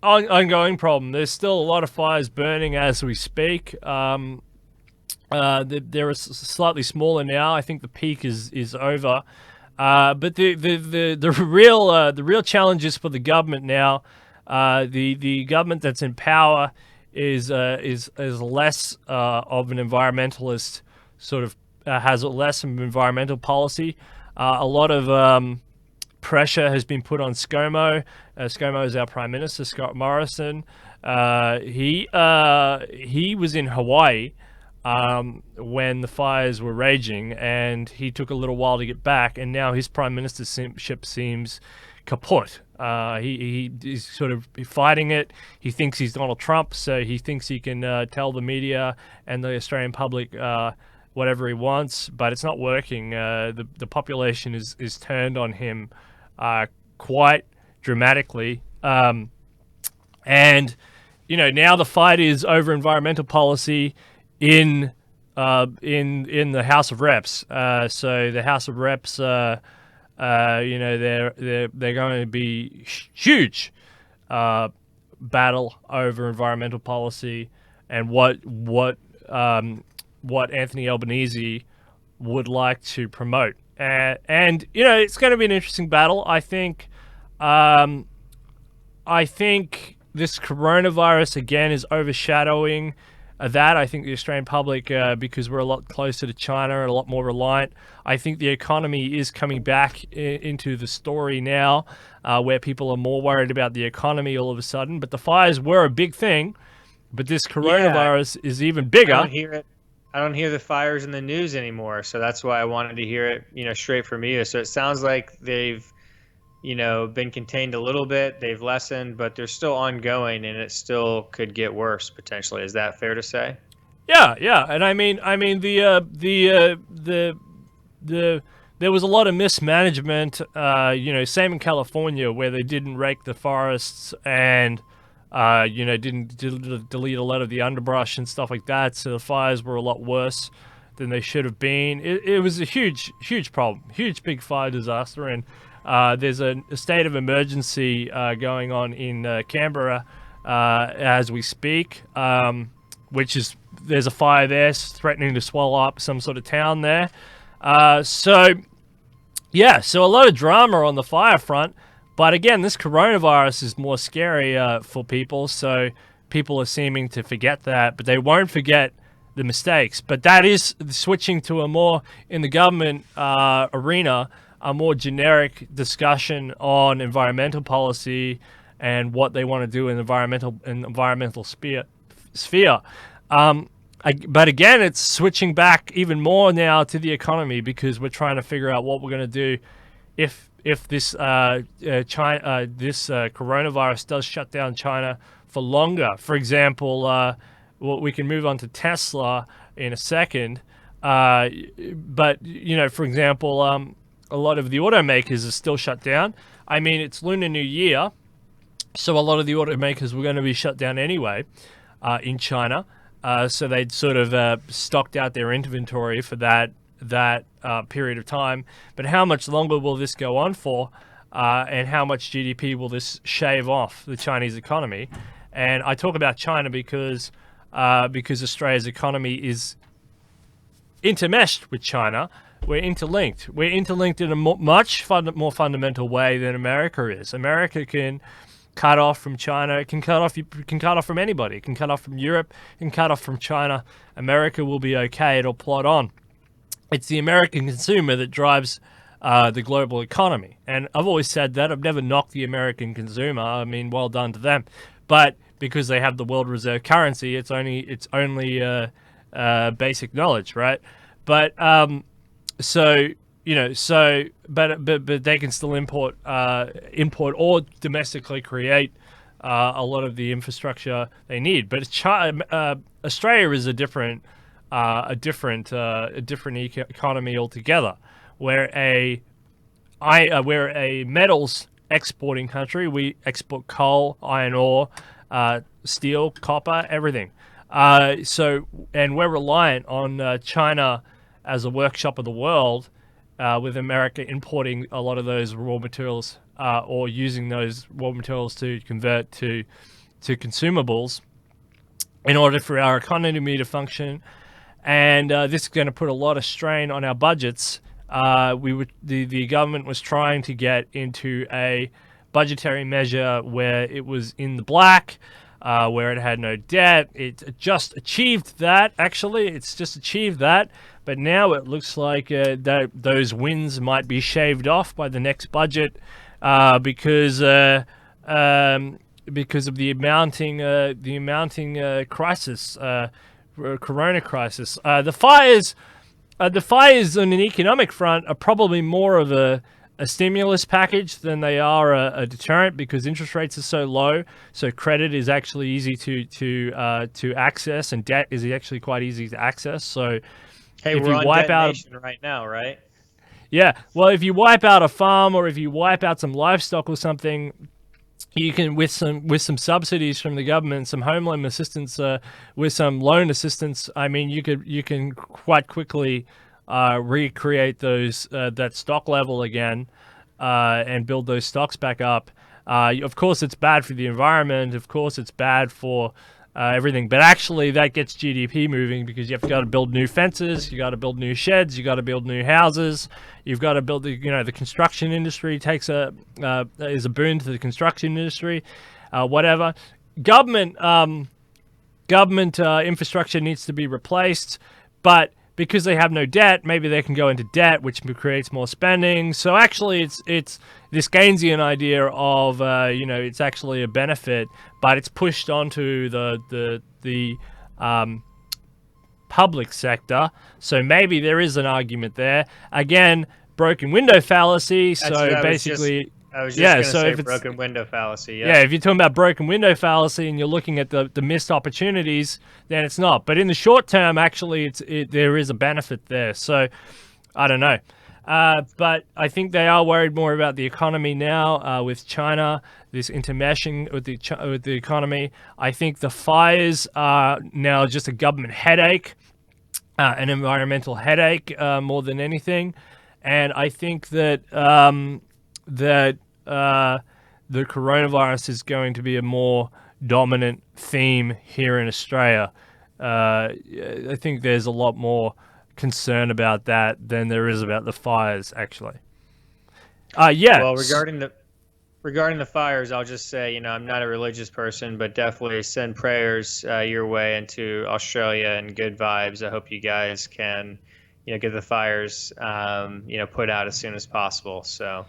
Ongoing problem. There's still a lot of fires burning as we speak. They're slightly smaller now. I think the peak is over. But the real challenge is for the government now. The government that's in power is less of an environmentalist sort of has less of an environmental policy. A lot of pressure has been put on ScoMo. ScoMo is our Prime Minister, Scott Morrison. He was in Hawaii when the fires were raging, and he took a little while to get back, and now his prime ministership seems kaput. He's sort of fighting it. He thinks he's Donald Trump, so he thinks he can tell the media and the Australian public whatever he wants, but it's not working. The population is turned on him quite dramatically, and now the fight is over environmental policy in the House of Reps. So the House of Reps, they're going to be huge battle over environmental policy and what Anthony Albanese would like to promote. And it's going to be an interesting battle. I think this coronavirus again is overshadowing that. I think the Australian public, because we're a lot closer to China and a lot more reliant, I think the economy is coming back into the story now, where people are more worried about the economy all of a sudden. But the fires were a big thing, but this coronavirus is even bigger. I don't hear the fires in the news anymore, so that's why I wanted to hear it, straight from you. So it sounds like they've been contained a little bit, they've lessened, but they're still ongoing, and it still could get worse potentially. Is that fair to say? Yeah, and I mean there was a lot of mismanagement, same in California, where they didn't rake the forests and didn't delete a lot of the underbrush and stuff like that, so the fires were a lot worse than they should have been. It was a huge problem, huge big fire disaster, and there's a state of emergency going on in Canberra as we speak, there's a fire there threatening to swallow up some sort of town there. So a lot of drama on the fire front. But again, this coronavirus is more scary for people, so people are seeming to forget that, but they won't forget the mistakes. But that is switching to a more, in the government arena, a more generic discussion on environmental policy and what they want to do in environmental sphere. But again, it's switching back even more now to the economy, because we're trying to figure out what we're going to do if this coronavirus does shut down China for longer. For example, we can move on to Tesla in a second. But for example, a lot of the automakers are still shut down. I mean, it's Lunar New Year, so a lot of the automakers were going to be shut down anyway in China. So they'd sort of stocked out their inventory for that period of time. But how much longer will this go on for, and how much GDP will this shave off the Chinese economy? And I talk about China because Australia's economy is intermeshed with China. We're interlinked. We're interlinked in a much more fundamental way than America is. America can cut off from China. It can cut off from anybody. It can cut off from Europe. It can cut off from China. America will be okay. It'll plod on. It's the American consumer that drives the global economy. And I've always said that. I've never knocked the American consumer. I mean, well done to them. but because they have the world reserve currency, it's only basic knowledge, right? But so but they can still import or domestically create a lot of the infrastructure they need. But Australia is a different economy altogether. We're a metals exporting country. We export coal, iron ore, steel, copper, everything. And we're reliant on China as a workshop of the world, with America importing a lot of those raw materials or using those raw materials to convert to consumables in order for our economy to function. And this is going to put a lot of strain on our budgets. The government was trying to get into a budgetary measure where it was in the black, where it had no debt. It just achieved that, actually. It's just achieved that. But now it looks like that those wins might be shaved off by the next budget because of the mounting crisis, corona crisis. The fires on an economic front are probably more of a stimulus package than they are a deterrent, because interest rates are so low. So credit is actually easy to access, and debt is actually quite easy to access. So hey, we're on detonation right now, right? Yeah. Well, if you wipe out a farm, or if you wipe out some livestock or something, you can, with some subsidies from the government, some home loan assistance, with some loan assistance. I mean, you can quite quickly recreate that stock level again, and build those stocks back up. Of course, it's bad for the environment. Of course, it's bad for everything. But actually, that gets GDP moving, because you've got to build new fences, you got to build new sheds, you got to build new houses. You've got to build the construction industry is a boon to the construction industry. Whatever, government infrastructure needs to be replaced, but because they have no debt, maybe they can go into debt, which creates more spending. So actually, it's this Keynesian idea of it's actually a benefit, but it's pushed onto the public sector. So maybe there is an argument there. Again, broken window fallacy. So basically. I was just going to say broken window fallacy. Yeah, if you're talking about broken window fallacy and you're looking at the missed opportunities, then it's not. But in the short term, actually, there is a benefit there. So I don't know. But I think they are worried more about the economy now, with China, this intermeshing with the economy. I think the fires are now just a government headache, an environmental headache, more than anything. And I think that the coronavirus is going to be a more dominant theme here in Australia. I think there's a lot more concern about that than there is about the fires, actually. Yeah. Well, regarding the fires, I'll just say, I'm not a religious person, but definitely send prayers your way into Australia and good vibes. I hope you guys can, get the fires, put out as soon as possible. So.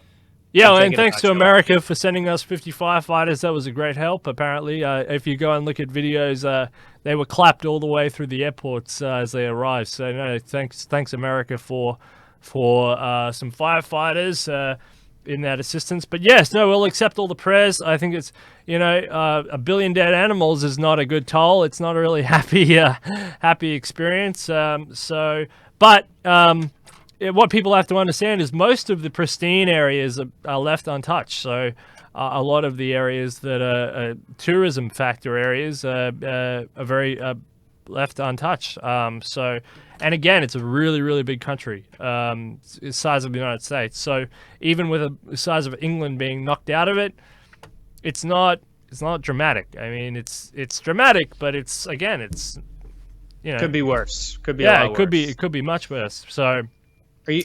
Yeah, and thanks to America for sending us 50 firefighters. That was a great help, apparently. If you go and look at videos, they were clapped all the way through the airports as they arrived. So, no, thanks America for some firefighters in that assistance. But yes, no, we'll accept all the prayers. I think it's, a billion dead animals is not a good toll. It's not a really happy experience. What people have to understand is most of the pristine areas are left untouched. So a lot of the areas that are tourism factor areas are very left untouched. And again, it's a really, really big country, it's the size of the United States. So even with the size of England being knocked out of it, it's not dramatic. I mean, it's dramatic, but it's could be worse. Could be a lot worse. It could be much worse. So.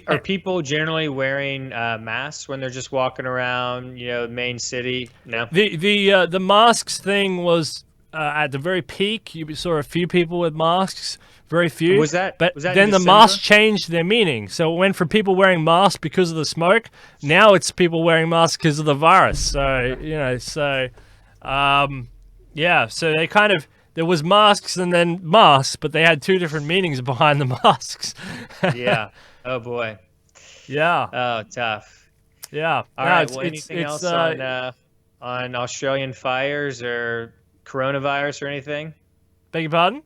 Are people generally wearing masks when they're just walking around, main city? No. The masks thing was at the very peak. You saw a few people with masks, very few. Was that then the masks changed their meaning. So it went from people wearing masks because of the smoke. Now it's people wearing masks because of the virus. So Yeah, so they kind of there was masks and then masks, but they had two different meanings behind the masks. Yeah. Oh boy. Yeah, Oh, tough. yeah. All No, right. it's Well, it's anything it's else on Australian fires or coronavirus or anything? beg your pardon?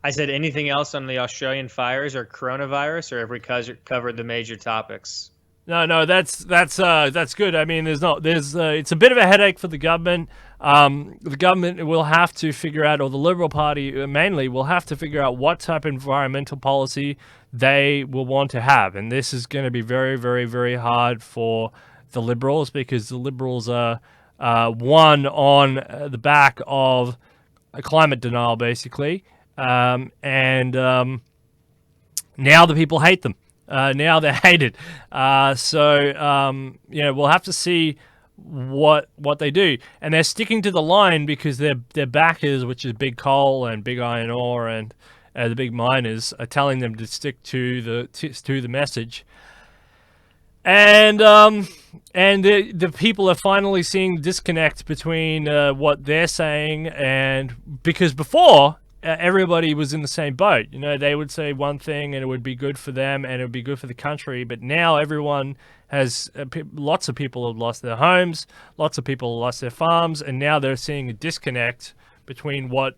I said anything else on the Australian fires or coronavirus, or have we covered the major topics? No, that's good. I mean, there's it's a bit of a headache for the government. The government will have to figure out, or the Liberal Party mainly will have to figure out what type of environmental policy they will want to have, and this is going to be very, very, very hard for the Liberals because the Liberals are one on the back of a climate denial, basically, and now the people hate them. Now they're hated. We'll have to see what they do, and they're sticking to the line because their backers, which is big coal and big iron ore and the big miners, are telling them to stick to the message. And the people are finally seeing the disconnect between what they're saying and because before everybody was in the same boat. You know, they would say one thing and it would be good for them and it would be good for the country. But now everyone has lots of people have lost their homes, lots of people have lost their farms, and now they're seeing a disconnect between what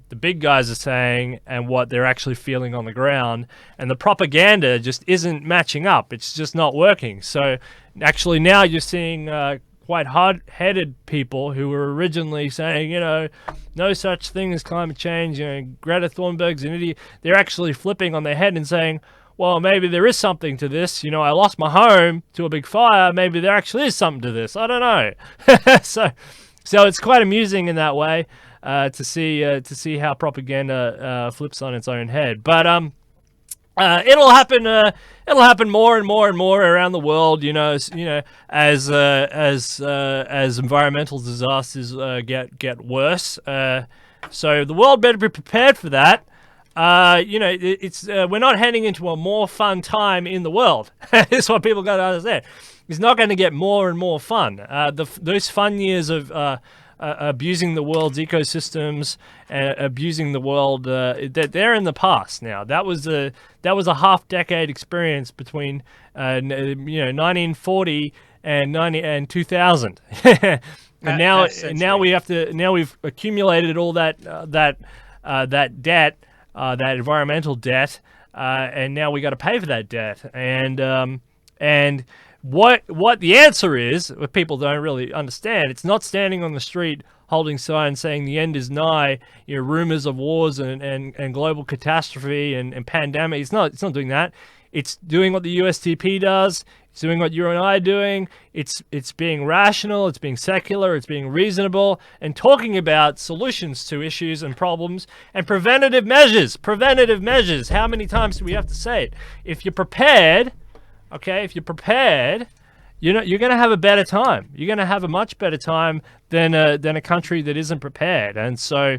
the big guys are saying and what they're actually feeling on the ground, and the propaganda just isn't matching up. It's just not working. So actually now you're seeing quite hard-headed people who were originally saying, you know, no such thing as climate change, you know, Greta Thunberg's an idiot. They're actually flipping on their head and saying, well, maybe there is something to this. You know, I lost my home to a big fire. Maybe there actually is something to this. I don't know. So it's quite amusing in that way. To see how propaganda flips on its own head, but it'll happen. It'll happen more and more and more around the world. As environmental disasters get worse. So the world better be prepared for that. We're not heading into a more fun time in the world. That's what people got to understand. It's not going to get more and more fun. Those fun years of abusing the world's ecosystems, abusing the world, they're in the past now. That was a half-decade experience between 1940 and 2000, and now we've accumulated all that debt, that environmental debt, and now we got to pay for that debt, and what the answer is, what people don't really understand, it's not standing on the street holding signs saying the end is nigh, rumors of wars and global catastrophe and pandemic. It's not doing that. It's doing what the USTP does. It's doing what you and I are doing. It's being rational, it's being secular, it's being reasonable, and talking about solutions to issues and problems and preventative measures. Preventative measures. How many times do we have to say it? If you're prepared, if you're prepared, you're going to have a better time. You're going to have a much better time than a country that isn't prepared. And so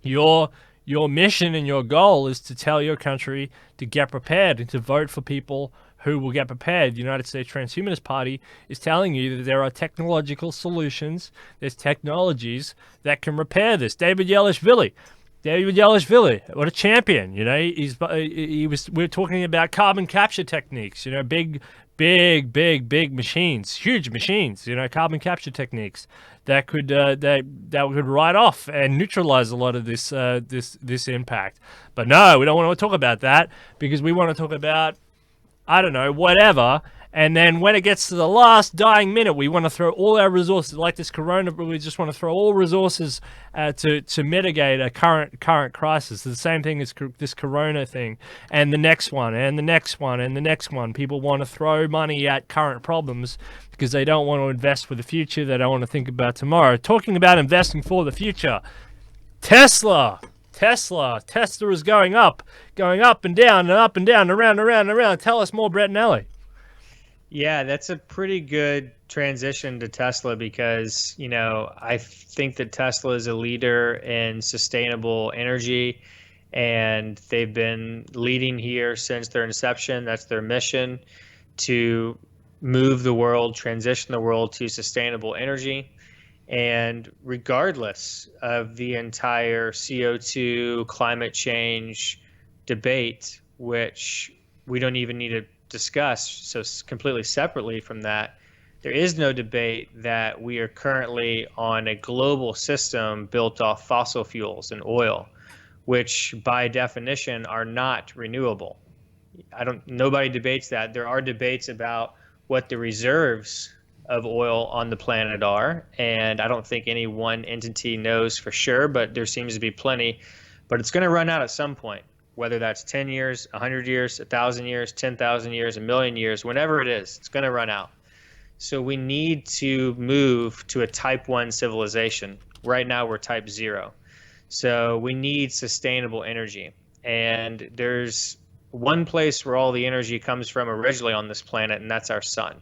your mission and your goal is to tell your country to get prepared and to vote for people who will get prepared. The United States Transhumanist-Party is telling you that there are technological solutions, there's technologies that can repair this. David Yelishvili, what a champion! We were talking about carbon capture techniques. Big machines, huge machines. Carbon capture techniques that could write off and neutralize a lot of this impact. But no, we don't want to talk about that because we want to talk about, I don't know, whatever. And then when it gets to the last dying minute, we want to throw all our resources, like this corona, we just want to throw all resources to mitigate a current crisis. The same thing as this corona thing, and the next one, and the next one, and the next one. People want to throw money at current problems because they don't want to invest for the future. They don't want to think about tomorrow. Talking about investing for the future, Tesla is going up and down and up and down, around and around. Tell us more, Brent Nally. Yeah, that's a pretty good transition to Tesla because, I think that Tesla is a leader in sustainable energy, and they've been leading here since their inception. That's their mission, to move the world, transition the world to sustainable energy. And regardless of the entire CO2 climate change debate, which we don't even need to discuss, so completely separately from that, there is no debate that we are currently on a global system built off fossil fuels and oil, which by definition are not renewable. Nobody debates that. There are debates about what the reserves of oil on the planet are, and I don't think any one entity knows for sure, but there seems to be plenty. But it's going to run out at some point, whether that's 10 years, 100 years, 1,000 years, 10,000 years, a million years, whenever it is, it's going to run out. So we need to move to a type 1 civilization. Right now we're type 0. So we need sustainable energy. And there's one place where all the energy comes from originally on this planet, and that's our sun.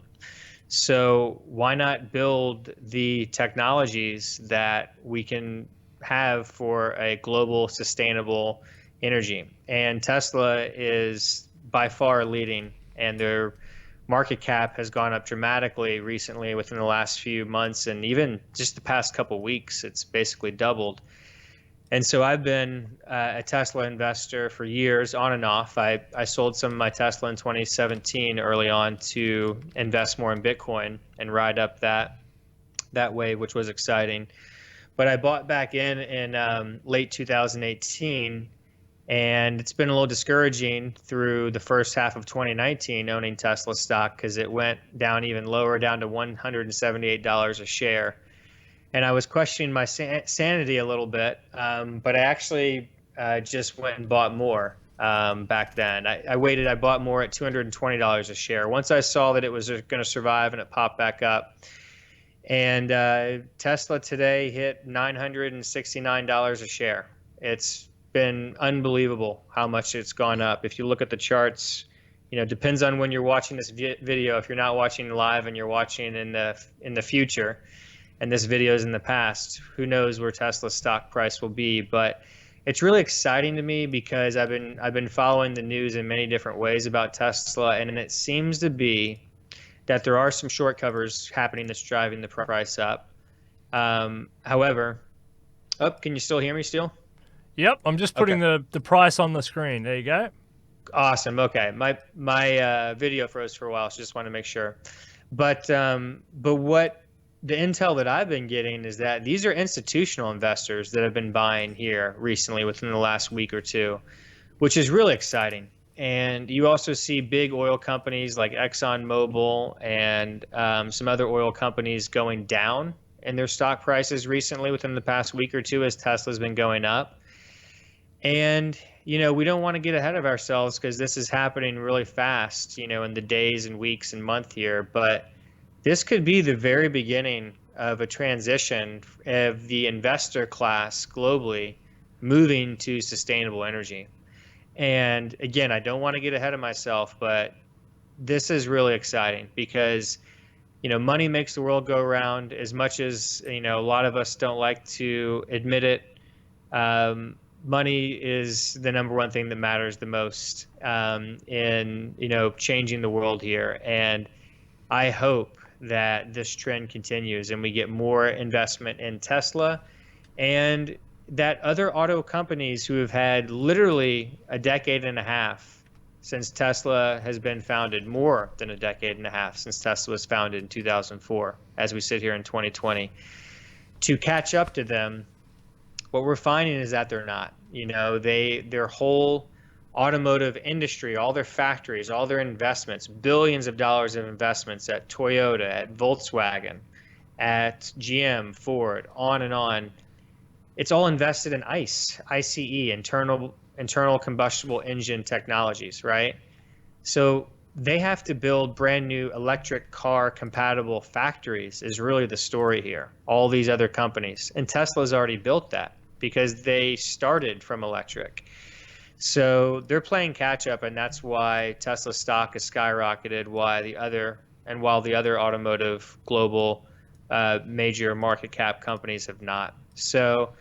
So why not build the technologies that we can have for a global sustainable energy? And Tesla is by far leading, and their market cap has gone up dramatically recently within the last few months, and even just the past couple weeks, it's basically doubled. And so I've been a Tesla investor for years, on and off. I sold some of my Tesla in 2017 early on to invest more in Bitcoin and ride up that wave, which was exciting. But I bought back in late 2018, and it's been a little discouraging through the first half of 2019 owning Tesla stock, because it went down even lower, down to $178 a share. And I was questioning my sanity a little bit, but I actually just went and bought more back then. I waited, I bought more at $220 a share. Once I saw that it was going to survive and it popped back up. And Tesla today hit $969 a share. It's been unbelievable how much it's gone up. If you look at the charts, depends on when you're watching this video. If you're not watching live and you're watching in the future, and this video is in the past, who knows where Tesla's stock price will be. But it's really exciting to me because I've been following the news in many different ways about Tesla, and it seems to be that there are some short covers happening that's driving the price up. However, can you still hear me still? Yep, I'm just putting the price on the screen. There you go. Awesome. Okay, my video froze for a while, so just want to make sure. But what the intel that I've been getting is that these are institutional investors that have been buying here recently within the last week or two, which is really exciting. And you also see big oil companies like ExxonMobil and some other oil companies going down in their stock prices recently within the past week or two as Tesla's been going up. And, we don't want to get ahead of ourselves because this is happening really fast, in the days and weeks and month here. But this could be the very beginning of a transition of the investor class globally moving to sustainable energy. And again, I don't want to get ahead of myself, but this is really exciting because, money makes the world go round. As much as, a lot of us don't like to admit it, money is the number one thing that matters the most in, changing the world here. And I hope that this trend continues and we get more investment in Tesla, and that other auto companies who have had literally a decade and a half since Tesla has been founded, more than a decade and a half since Tesla was founded in 2004, as we sit here in 2020, to catch up to them. What we're finding is that they're not. Their whole automotive industry, all their factories, all their investments, billions of dollars of investments at Toyota, at Volkswagen, at GM, Ford, on and on. It's all invested in ICE, internal combustible engine technologies, right? So they have to build brand new electric car compatible factories is really the story here. All these other companies, and Tesla's already built that because they started from electric. So they're playing catch up, and that's why Tesla stock has skyrocketed, while the other automotive global major market cap companies have not. So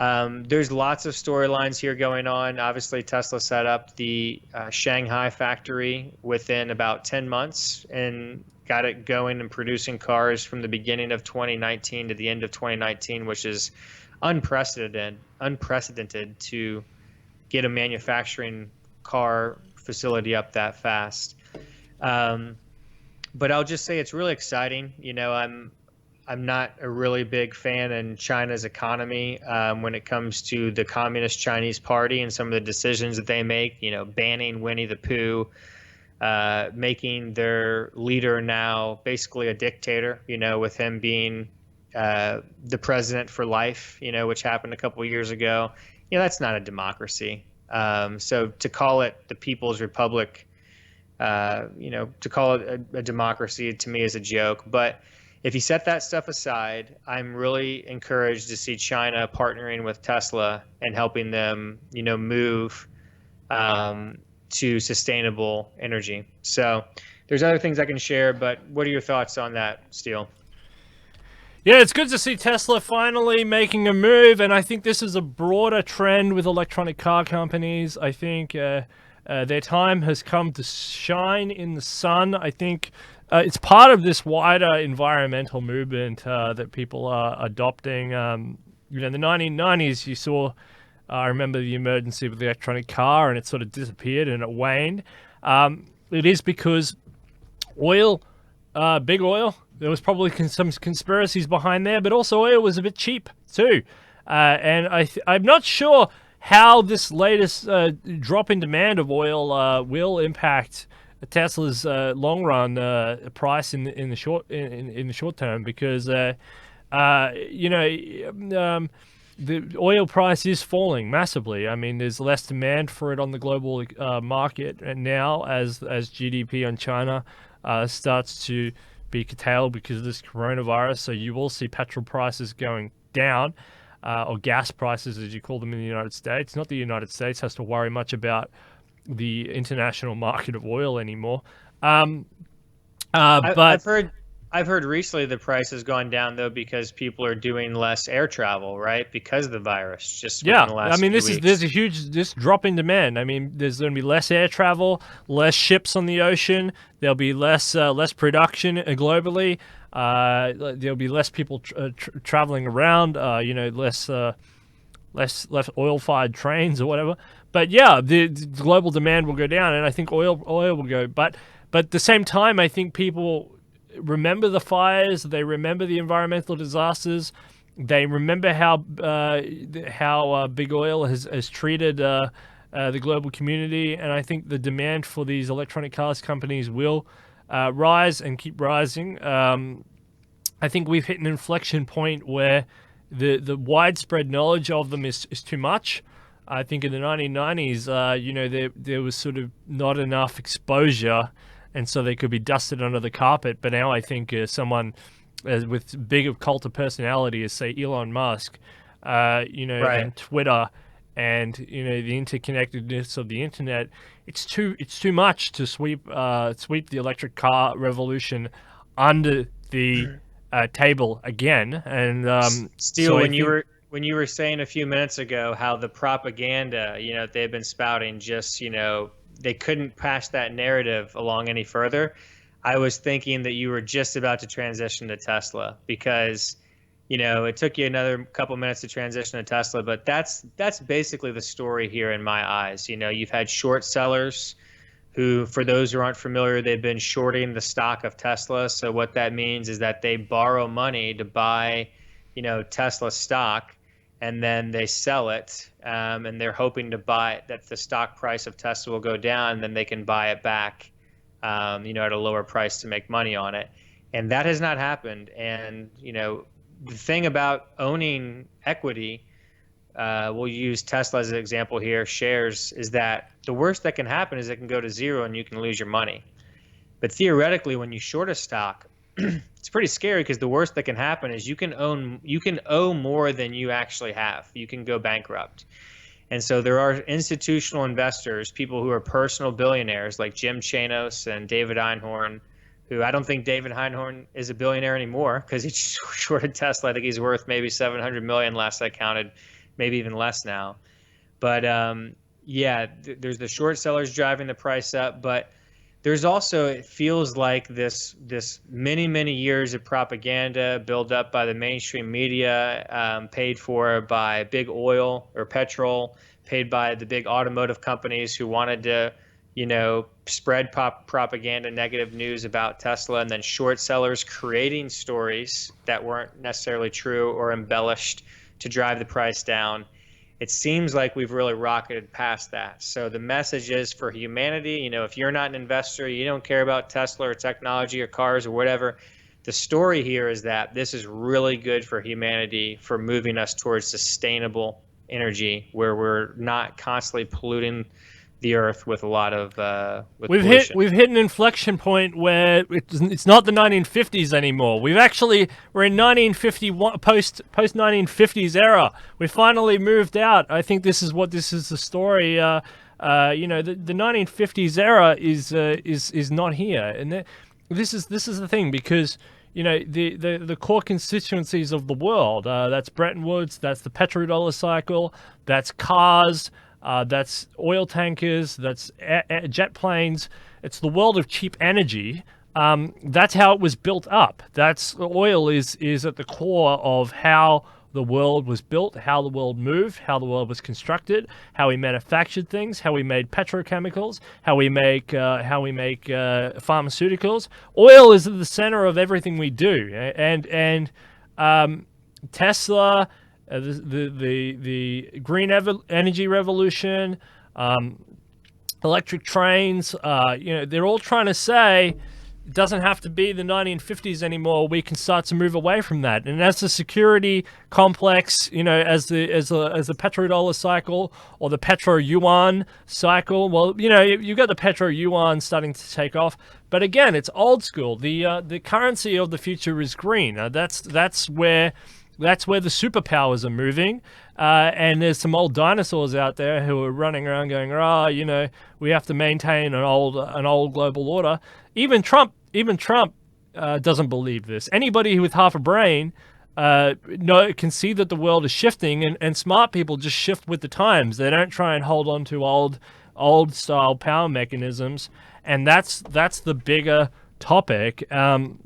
There's lots of storylines here going on. Obviously, Tesla set up the Shanghai factory within about 10 months and got it going and producing cars from the beginning of 2019 to the end of 2019, which is unprecedented to get a manufacturing car facility up that fast. But I'll just say it's really exciting. I'm not a really big fan in China's economy when it comes to the Communist Chinese Party and some of the decisions that they make, banning Winnie the Pooh, making their leader now basically a dictator, with him being the president for life, which happened a couple of years ago. That's not a democracy. So to call it the People's Republic, to call it a democracy to me is a joke. But if you set that stuff aside, I'm really encouraged to see China partnering with Tesla and helping them, move to sustainable energy. So there's other things I can share, but what are your thoughts on that, Steele? Yeah, it's good to see Tesla finally making a move, and I think this is a broader trend with electronic car companies. I think their time has come to shine in the sun. I think it's part of this wider environmental movement that people are adopting. In the 1990s, you saw, I remember the emergency with the electronic car, and it sort of disappeared and it waned. It is because oil, big oil, there was probably some conspiracies behind there, but also oil was a bit cheap too. And I'm not sure how this latest drop in demand of oil will impact Tesla's long run price in the short term, because the oil price is falling massively. I mean, there's less demand for it on the global market, and now as GDP on China starts to be curtailed because of this coronavirus, so you will see petrol prices going down, or gas prices as you call them in the United States. Not the United States has to worry much about the international market of oil anymore. But I've heard recently the price has gone down though because people are doing less air travel, right? Because of the virus. Just within the last few weeks. There's a huge drop in demand. I mean, there's going to be less air travel, less ships on the ocean. There'll be less production globally. There'll be less people traveling around. Less oil-fired trains or whatever. But yeah, the global demand will go down, and I think oil will go. But at the same time, I think people remember the fires. They remember the environmental disasters. They remember how big oil has treated the global community. And I think the demand for these electronic cars companies will rise and keep rising. I think we've hit an inflection point where the widespread knowledge of them is too much. I think in the 1990s, there was sort of not enough exposure, and so they could be dusted under the carpet. But now I think someone with big of cult of personality as, say, Elon Musk, Right. and Twitter, and the interconnectedness of the internet, it's too much to sweep the electric car revolution under the table again. And Steele, so when you were saying a few minutes ago how the propaganda, they've been spouting, just they couldn't pass that narrative along any further. I was thinking that you were just about to transition to Tesla because, it took you another couple minutes to transition to Tesla, but that's basically the story here in my eyes. You've had short sellers who, for those who aren't familiar, they've been shorting the stock of Tesla. So what that means is that they borrow money to buy, Tesla stock, and then they sell it, and they're hoping to buy that the stock price of Tesla will go down, and then they can buy it back, at a lower price to make money on it. And that has not happened. And, the thing about owning equity, we'll use Tesla as an example here, shares, is that the worst that can happen is it can go to zero and you can lose your money. But theoretically, when you short a stock, it's pretty scary because the worst that can happen is you can owe more than you actually have. You can go bankrupt. And so there are institutional investors, people who are personal billionaires like Jim Chanos and David Einhorn, who I don't think David Einhorn is a billionaire anymore because he shorted Tesla. I think he's worth maybe $700 million last I counted, maybe even less now. But yeah, there's the short sellers driving the price up, but there's also, it feels like this many years of propaganda built up by the mainstream media, paid for by big oil or petrol, paid by the big automotive companies who wanted to, spread propaganda, negative news about Tesla, and then short sellers creating stories that weren't necessarily true or embellished to drive the price down. It seems like we've really rocketed past that. So the message is for humanity, if you're not an investor, you don't care about Tesla or technology or cars or whatever, the story here is that this is really good for humanity, for moving us towards sustainable energy where we're not constantly polluting the earth with a lot of pollution. We've hit an inflection point where it's not the 1950s anymore. We're in 1951, post 1950s era. We finally moved out. I think this is the story. The 1950s era is not here, and this is the thing, because the core constituencies of the world, that's Bretton Woods, that's the petrodollar cycle, that's cars. That's oil tankers, that's jet planes. It's the world of cheap energy. That's how it was built up. Oil is at the core of how the world was built, how the world moved, how the world was constructed, how we manufactured things, how we made petrochemicals, how we make pharmaceuticals. Oil is at the center of everything we do, and Tesla. The green energy revolution, electric trains, they're all trying to say it doesn't have to be the 1950s anymore. We can start to move away from that. And as the security complex, as the petrodollar cycle or the petro-yuan cycle, well, you've got the petro-yuan starting to take off. But again, it's old school. The currency of the future is green. That's where the superpowers are moving, and there's some old dinosaurs out there who are running around going, we have to maintain an old global order. Even Trump doesn't believe this. Anybody with half a brain can see that the world is shifting, and smart people just shift with the times. They don't try and hold on to old style power mechanisms, and that's the bigger topic. And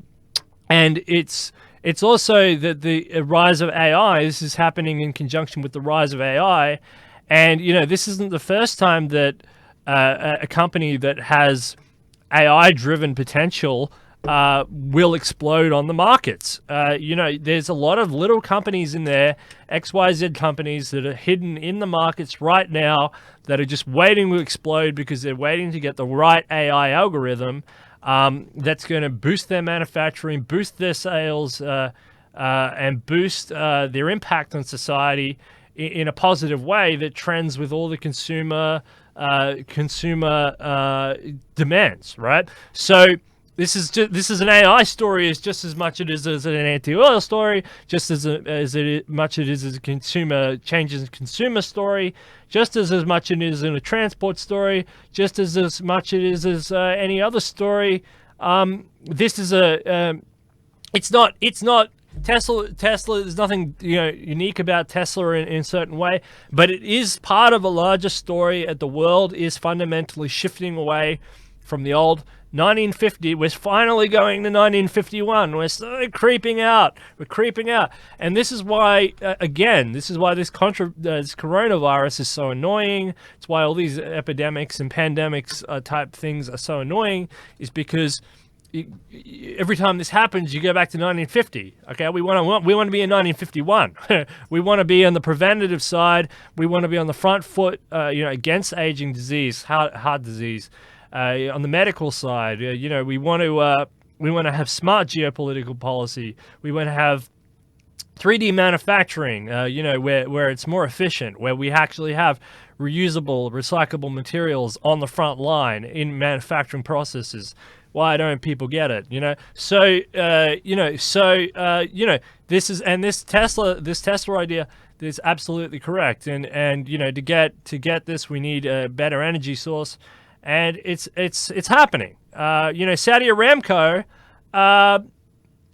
it's also that the rise of AI, this is happening in conjunction with the rise of AI. And, this isn't the first time that a company that has AI-driven potential will explode on the markets. There's a lot of little companies in there, XYZ companies, that are hidden in the markets right now that are just waiting to explode because they're waiting to get the right AI algorithm that's going to boost their manufacturing, boost their sales, and boost their impact on society in a positive way that trends with all the consumer demands, right? So this is an AI story is just as much it is as an anti-oil story, just as much it is as a consumer changes in consumer story, just as much it is in a transport story, just as much it is as any other story. This is it's not Tesla. There's nothing unique about Tesla in a certain way, but it is part of a larger story. The world is fundamentally shifting away from the old 1950. We're finally going to 1951. We're slowly creeping out. We're creeping out, and this is why this coronavirus is so annoying. It's why all these epidemics and pandemics type things are so annoying. Is because every time this happens, you go back to 1950. Okay, we want to be in 1951. We want to be on the preventative side. We want to be on the front foot, against aging disease, heart disease. On the medical side, we want to have smart geopolitical policy. We want to have 3D manufacturing, where it's more efficient, where we actually have reusable, recyclable materials on the front line in manufacturing processes. Why don't people get it? This Tesla idea is absolutely correct. And to get this, we need a better energy source. And it's happening. Saudi Aramco, the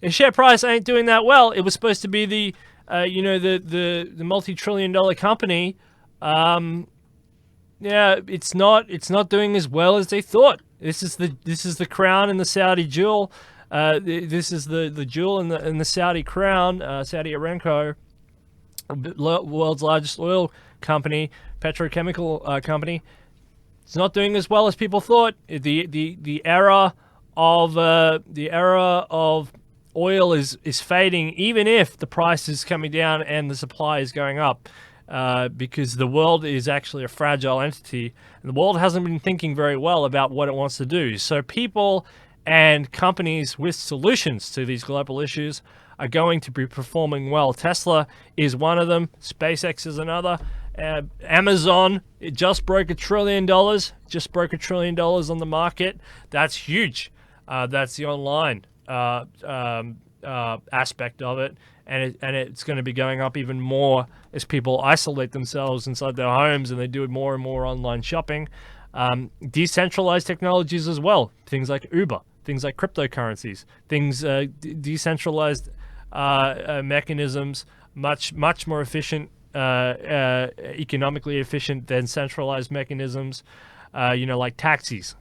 share price ain't doing that well. It was supposed to be the the multi-trillion-dollar company, yeah, it's not doing as well as they thought. This is the crown and the Saudi jewel. This is the jewel in the Saudi crown, Saudi Aramco, world's largest oil company, petrochemical company. It's not doing as well as people thought. The era of oil is fading, even if the price is coming down and the supply is going up. Because the world is actually a fragile entity, and the world hasn't been thinking very well about what it wants to do. So people and companies with solutions to these global issues are going to be performing well. Tesla is one of them. SpaceX is another. Amazon, it just broke $1 trillion. Just broke $1 trillion on the market. That's huge. That's the online aspect of it. And it's going to be going up even more as people isolate themselves inside their homes and they do more and more online shopping. Decentralized technologies as well, things like Uber, things like cryptocurrencies, things decentralized mechanisms, much more efficient, economically efficient than centralized mechanisms, like taxis.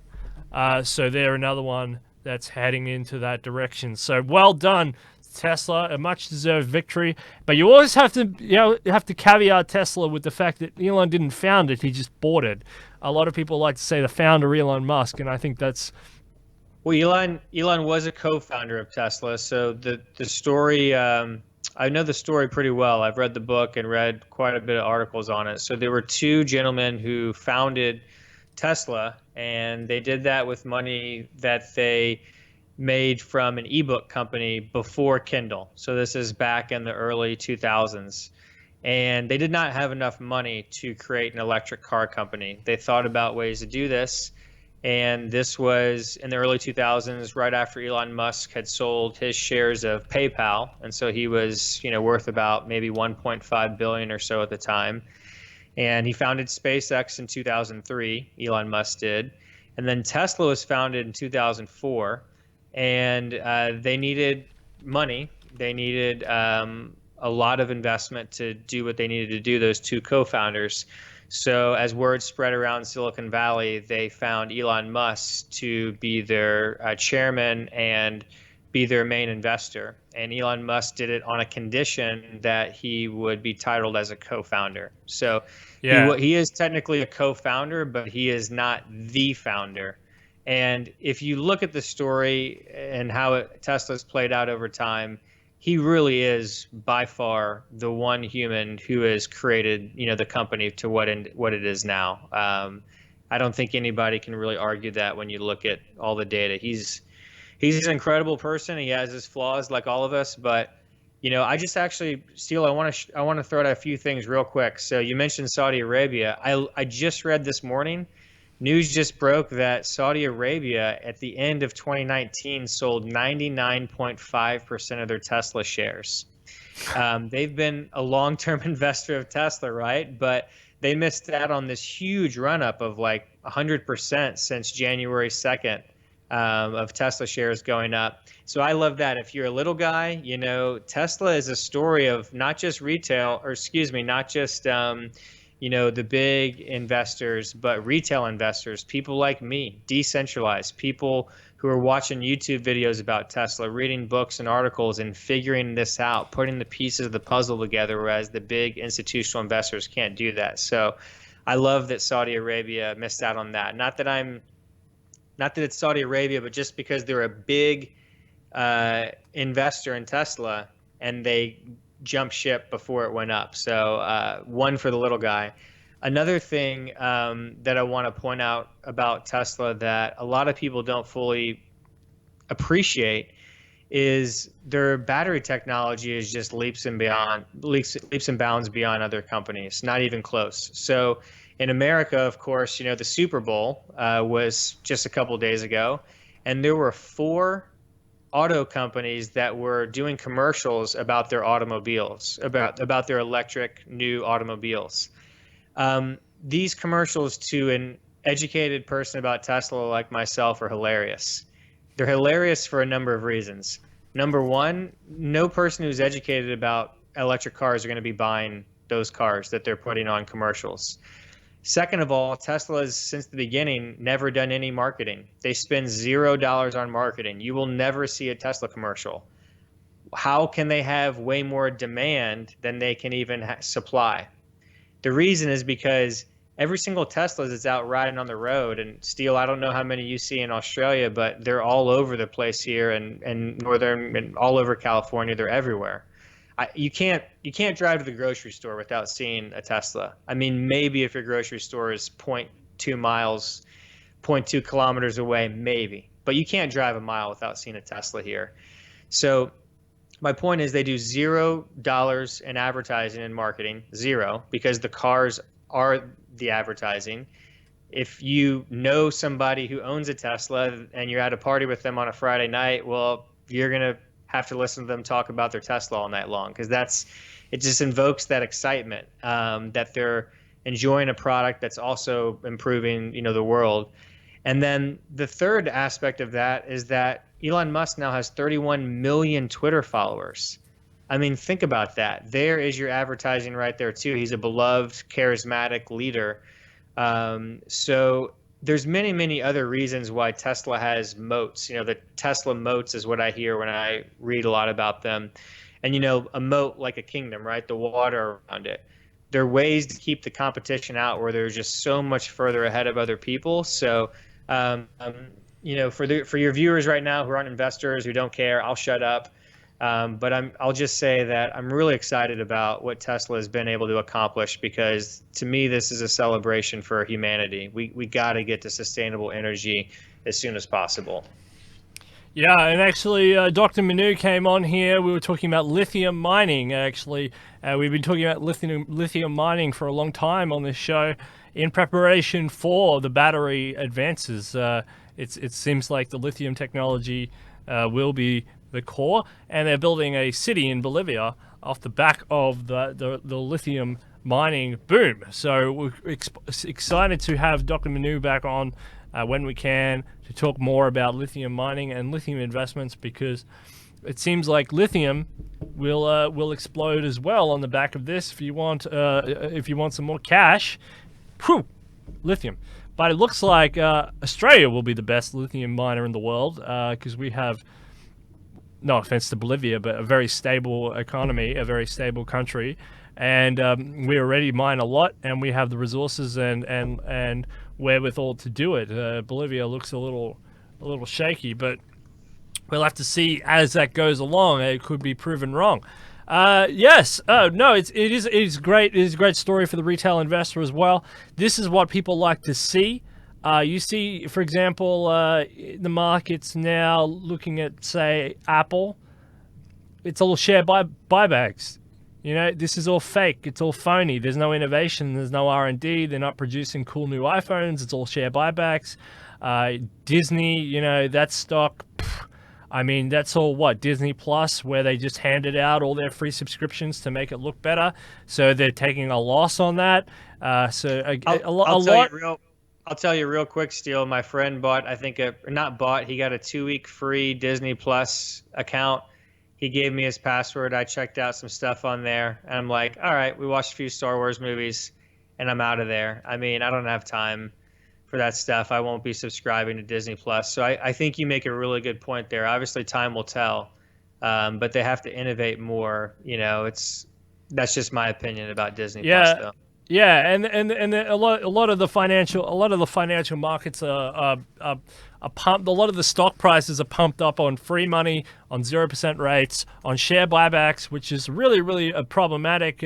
So they're another one that's heading into that direction. So well done, Tesla, a much-deserved victory. But you always have to caveat Tesla with the fact that Elon didn't found it; he just bought it. A lot of people like to say the founder, Elon Musk, and I think that's. Well, Elon was a co-founder of Tesla, so the story. I know the story pretty well. I've read the book and read quite a bit of articles on it. So there were two gentlemen who founded Tesla, and they did that with money that they made from an ebook company before Kindle. So this is back in the early 2000s. And they did not have enough money to create an electric car company. They thought about ways to do this. And this was in the early 2000s, right after Elon Musk had sold his shares of PayPal. And so he was, worth about maybe 1.5 billion or so at the time. And he founded SpaceX in 2003, Elon Musk did. And then Tesla was founded in 2004. And they needed money. They needed a lot of investment to do what they needed to do, those two co-founders. So as word spread around Silicon Valley, they found Elon Musk to be their chairman and be their main investor. And Elon Musk did it on a condition that he would be titled as a co-founder. So yeah, he is technically a co-founder, but he is not the founder. And if you look at the story and how Tesla's played out over time, he really is by far the one human who has created, the company to what it is now. I don't think anybody can really argue that when you look at all the data. He's an incredible person. He has his flaws like all of us, but I just actually, Steele, I want to throw out a few things real quick. So you mentioned Saudi Arabia. I just read this morning. News just broke that Saudi Arabia at the end of 2019 sold 99.5% of their Tesla shares. They've been a long-term investor of Tesla, right? But they missed out on this huge run-up of like 100% since January 2nd of Tesla shares going up. So I love that. If you're a little guy, Tesla is a story of not just not just the big investors, but retail investors, people like me, decentralized, people who are watching YouTube videos about Tesla, reading books and articles and figuring this out, putting the pieces of the puzzle together, whereas the big institutional investors can't do that. So I love that Saudi Arabia missed out on that. Not that it's Saudi Arabia, but just because they're a big investor in Tesla and they jump ship before it went up. So one for the little guy. Another thing that I want to point out about Tesla that a lot of people don't fully appreciate is their battery technology is just leaps and bounds beyond other companies, not even close. So in America, of course, the Super Bowl was just a couple of days ago, and there were 4 auto companies that were doing commercials about their automobiles, about their electric new automobiles. These commercials to an educated person about Tesla like myself are hilarious. They're hilarious for a number of reasons. Number one, no person who's educated about electric cars are going to be buying those cars that they're putting on commercials. Second of all, Tesla has, since the beginning, never done any marketing. They spend $0 on marketing. You will never see a Tesla commercial. How can they have way more demand than they can even supply? The reason is because every single Tesla that's out riding on the road, and Steele, I don't know how many you see in Australia, but they're all over the place here and northern and all over California. They're everywhere. You can't drive to the grocery store without seeing a Tesla. I mean, maybe if your grocery store is 0.2 miles, 0.2 kilometers away, maybe. But you can't drive a mile without seeing a Tesla here. So my point is they do $0 in advertising and marketing, zero, because the cars are the advertising. If you know somebody who owns a Tesla and you're at a party with them on a Friday night, well, you're going to have to listen to them talk about their Tesla all night long, because it just invokes that excitement that they're enjoying a product that's also improving, the world. And then the third aspect of that is that Elon Musk now has 31 million Twitter followers. I mean, think about that. There is your advertising right there too. He's a beloved, charismatic leader. So there's many, many other reasons why Tesla has moats. The Tesla moats is what I hear when I read a lot about them. And, a moat like a kingdom, right? The water around it. There are ways to keep the competition out where they're just so much further ahead of other people. So, for your viewers right now who aren't investors, who don't care, I'll shut up. But I'll just say that I'm really excited about what Tesla has been able to accomplish, because to me, this is a celebration for humanity. We got to get to sustainable energy as soon as possible. Yeah, and actually, Dr. Manu came on here. We were talking about lithium mining, actually. We've been talking about lithium mining for a long time on this show in preparation for the battery advances. It seems like the lithium technology will be the core, and they're building a city in Bolivia off the back of the lithium mining boom. So we're excited to have Dr. Manu back on when we can to talk more about lithium mining and lithium investments, because it seems like lithium will explode as well on the back of this. If you want some more cash, lithium. But it looks like Australia will be the best lithium miner in the world, because we have, no offense to Bolivia, but a very stable economy, a very stable country, and we already mine a lot, and we have the resources and wherewithal to do it. Bolivia looks a little shaky, but we'll have to see as that goes along. It could be proven wrong. Yes. No. It is great. It is a great story for the retail investor as well. This is what people like to see. You see, for example, the markets now looking at, say, Apple. It's all share buybacks. This is all fake. It's all phony. There's no innovation. There's no R&D. They're not producing cool new iPhones. It's all share buybacks. Disney, that stock, that's all Disney Plus, where they just handed out all their free subscriptions to make it look better. So they're taking a loss on that. I'll tell you real quick, Steele. My friend bought, he got a 2-week free Disney Plus account. He gave me his password. I checked out some stuff on there, and I'm like, all right, we watched a few Star Wars movies, and I'm out of there. I don't have time for that stuff. I won't be subscribing to Disney Plus. So I think you make a really good point there. Obviously, time will tell, but they have to innovate more. That's just my opinion about Disney Plus, though. Yeah, and a lot of the financial markets are pumped. A lot of the stock prices are pumped up on free money, on 0% rates, on share buybacks, which is really, really problematic,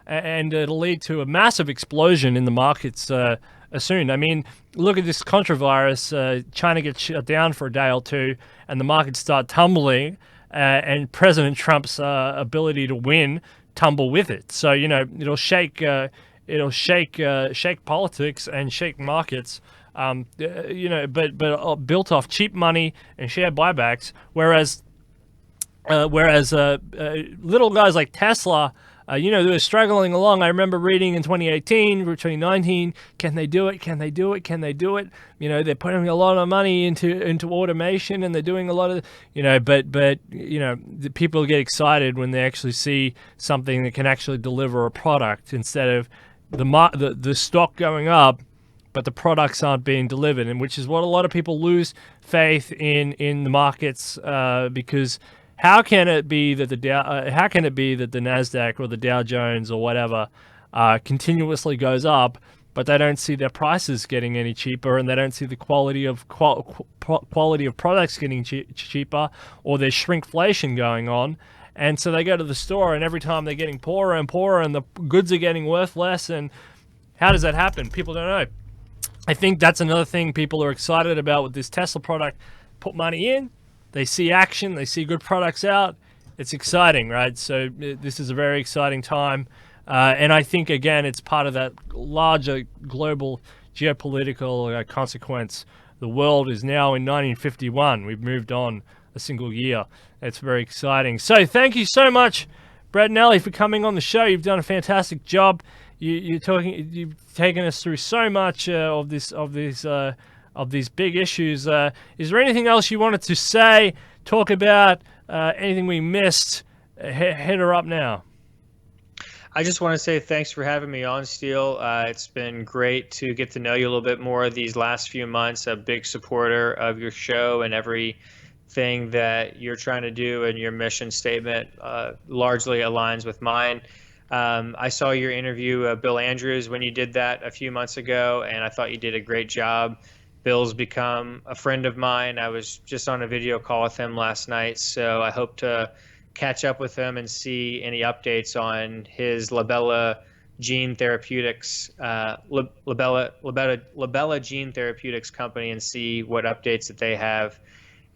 and it'll lead to a massive explosion in the markets soon. Look at this controvirus. China gets shut down for a day or two, and the markets start tumbling, and President Trump's ability to win tumble with it. So it'll shake politics and shake markets, but built off cheap money and share buybacks. Whereas little guys like Tesla They were struggling along. I remember reading in 2018 or 2019, can they do it? Can they do it? Can they do it? They're putting a lot of money into automation, and they're doing a lot of, but the people get excited when they actually see something that can actually deliver a product instead of the stock going up, but the products aren't being delivered, and which is what a lot of people lose faith in the markets, because how can it be that the Nasdaq or the Dow Jones or whatever continuously goes up, but they don't see their prices getting any cheaper, and they don't see the quality of products getting cheaper, or there's shrinkflation going on. And so they go to the store, and every time they're getting poorer and poorer, and the goods are getting worth less. And how does that happen? People don't know. I think that's another thing people are excited about with this Tesla product. Put money in, they see action, they see good products out. It's exciting, right? So this is a very exciting time. And I think, again, it's part of that larger global geopolitical consequence. The world is now in 1951. We've moved on a single year. It's very exciting. So thank you so much, Brent Nally, for coming on the show. You've done a fantastic job. You've taken us through so much of these big issues. Is there anything else you wanted to say, talk about, anything we missed? Hit her up now. I just want to say thanks for having me on, Steele. It's been great to get to know you a little bit more these last few months. A big supporter of your show and everything that you're trying to do, and your mission statement largely aligns with mine. I saw your interview, Bill Andrews, when you did that a few months ago, and I thought you did a great job. Bill's become a friend of mine. I was just on a video call with him last night, so I hope to catch up with him and see any updates on his Labella Gene Therapeutics, Labella Gene Therapeutics company, and see what updates that they have.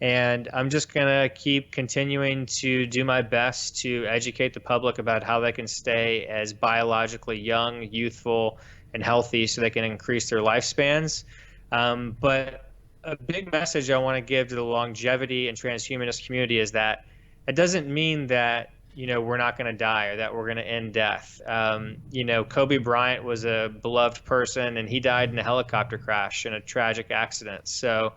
And I'm just going to keep continuing to do my best to educate the public about how they can stay as biologically young, youthful, and healthy so they can increase their lifespans. But a big message I want to give to the longevity and transhumanist community is that it doesn't mean that, we're not going to die or that we're going to end death. Kobe Bryant was a beloved person, and he died in a helicopter crash in a tragic accident. So,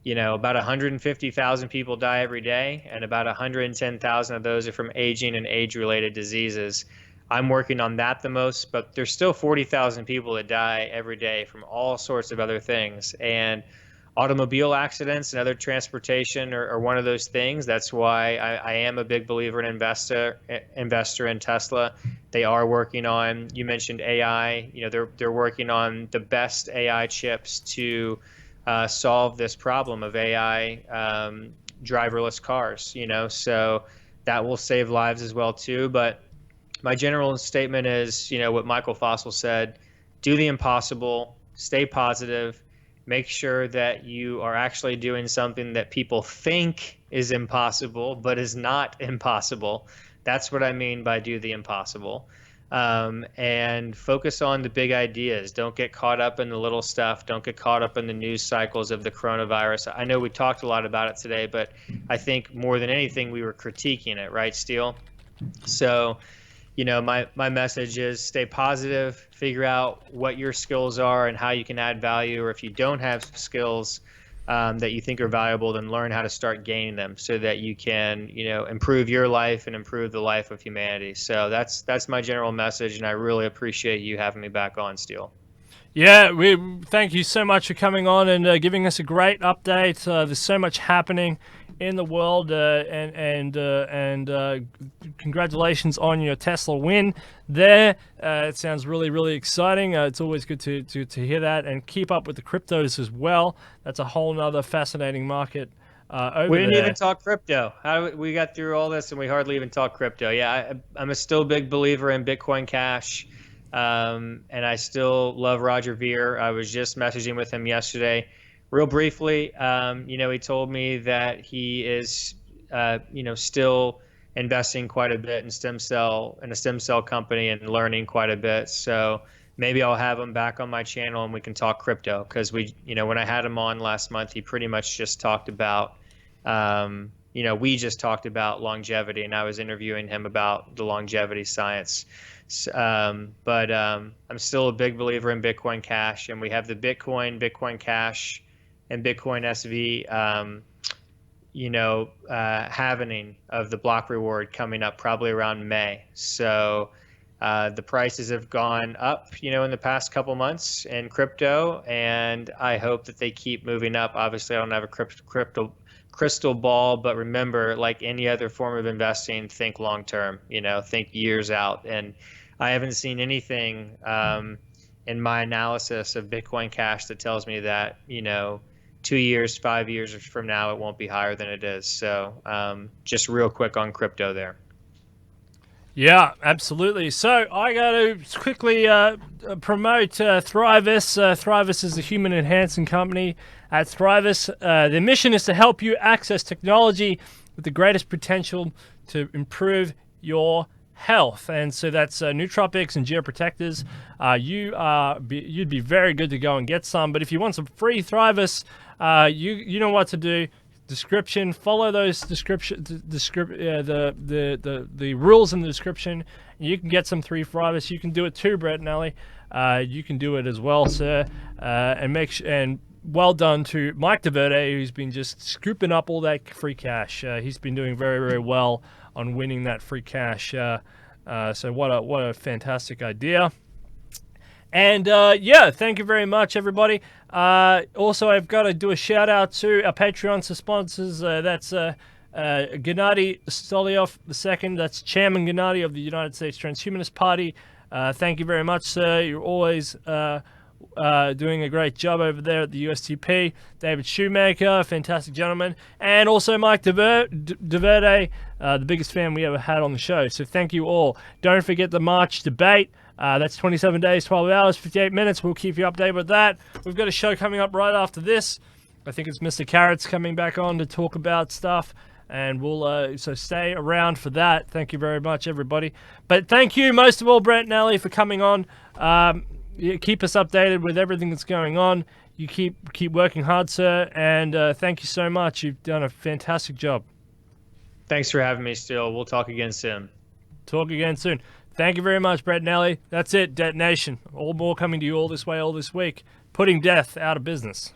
about 150,000 people die every day, and about 110,000 of those are from aging and age-related diseases. I'm working on that the most, but there's still 40,000 people that die every day from all sorts of other things. And automobile accidents and other transportation are one of those things. That's why I am a big believer and investor in Tesla. They are working on, you mentioned AI, they're working on the best AI chips to solve this problem of AI driverless cars, so that will save lives as well too. But my general statement is, what Michael Fossil said: do the impossible, stay positive, make sure that you are actually doing something that people think is impossible, but is not impossible. That's what I mean by do the impossible. And focus on the big ideas. Don't get caught up in the little stuff. Don't get caught up in the news cycles of the coronavirus. I know we talked a lot about it today, but I think more than anything, we were critiquing it, right, Steele? So, my message is stay positive, figure out what your skills are and how you can add value, or if you don't have skills that you think are valuable, then learn how to start gaining them so that you can, improve your life and improve the life of humanity. So that's my general message, and I really appreciate you having me back on, Steele. Yeah, we thank you so much for coming on and giving us a great update. There's so much happening in the world, and congratulations on your Tesla win there. It sounds really, really exciting. It's always good to hear that, and keep up with the cryptos as well. That's a whole nother fascinating market over We didn't there. even talk crypto. We got through all this and we hardly even talk crypto. Yeah, I'm a still big believer in Bitcoin Cash. And I still love Roger Ver. I was just messaging with him yesterday. Real briefly, he told me that he is, still investing quite a bit in a stem cell company and learning quite a bit. So maybe I'll have him back on my channel and we can talk crypto, because when I had him on last month, he pretty much just talked about, we just talked about longevity, and I was interviewing him about the longevity science. But I'm still a big believer in Bitcoin Cash, and we have the Bitcoin Cash, and Bitcoin SV, halvening of the block reward coming up probably around May. So the prices have gone up, in the past couple months in crypto, and I hope that they keep moving up. Obviously, I don't have a crystal ball, but remember, like any other form of investing, think long term, think years out. And I haven't seen anything in my analysis of Bitcoin Cash that tells me that, 2 years, 5 years from now, it won't be higher than it is. So just real quick on crypto there. Yeah, absolutely. So I got to quickly promote Thrivous. Thrivous is a human enhancing company. At Thrivous, their mission is to help you access technology with the greatest potential to improve your health. And so that's nootropics and geoprotectors. You'd be very good to go and get some. But if you want some free Thrivous, you know what to do. Description, follow those the rules in the description. You can get some free Thrivous. You can do it too, Brent Nally. You can do it as well, sir. And well done to Mike DeVerde, who's been just scooping up all that free cash. He's been doing very, very well on winning that free cash. So what a fantastic idea. And thank you very much, everybody. Also, I've got to do a shout out to our Patreon sponsors. That's Gennady Stoliov II. That's Chairman Gennady of the United States Transhumanist-Party. Thank you very much, sir. You're always doing a great job over there at the USTP. David Shoemaker, fantastic gentleman. And also Mike DeVerde, the biggest fan we ever had on the show. So thank you all. Don't forget the March debate. That's 27 days, 12 hours, 58 minutes. We'll keep you updated with that. We've got a show coming up right after this. I think it's Mr. Carrots coming back on to talk about stuff. And we'll so stay around for that. Thank you very much, everybody. But thank you, most of all, Brent Nally, for coming on. You keep us updated with everything that's going on. You keep working hard, sir. And thank you so much. You've done a fantastic job. Thanks for having me, Still. We'll talk again soon. Talk again soon. Thank you very much, Brent Nally. That's it, Detonation. All more coming to you all this way, all this week. Putting death out of business.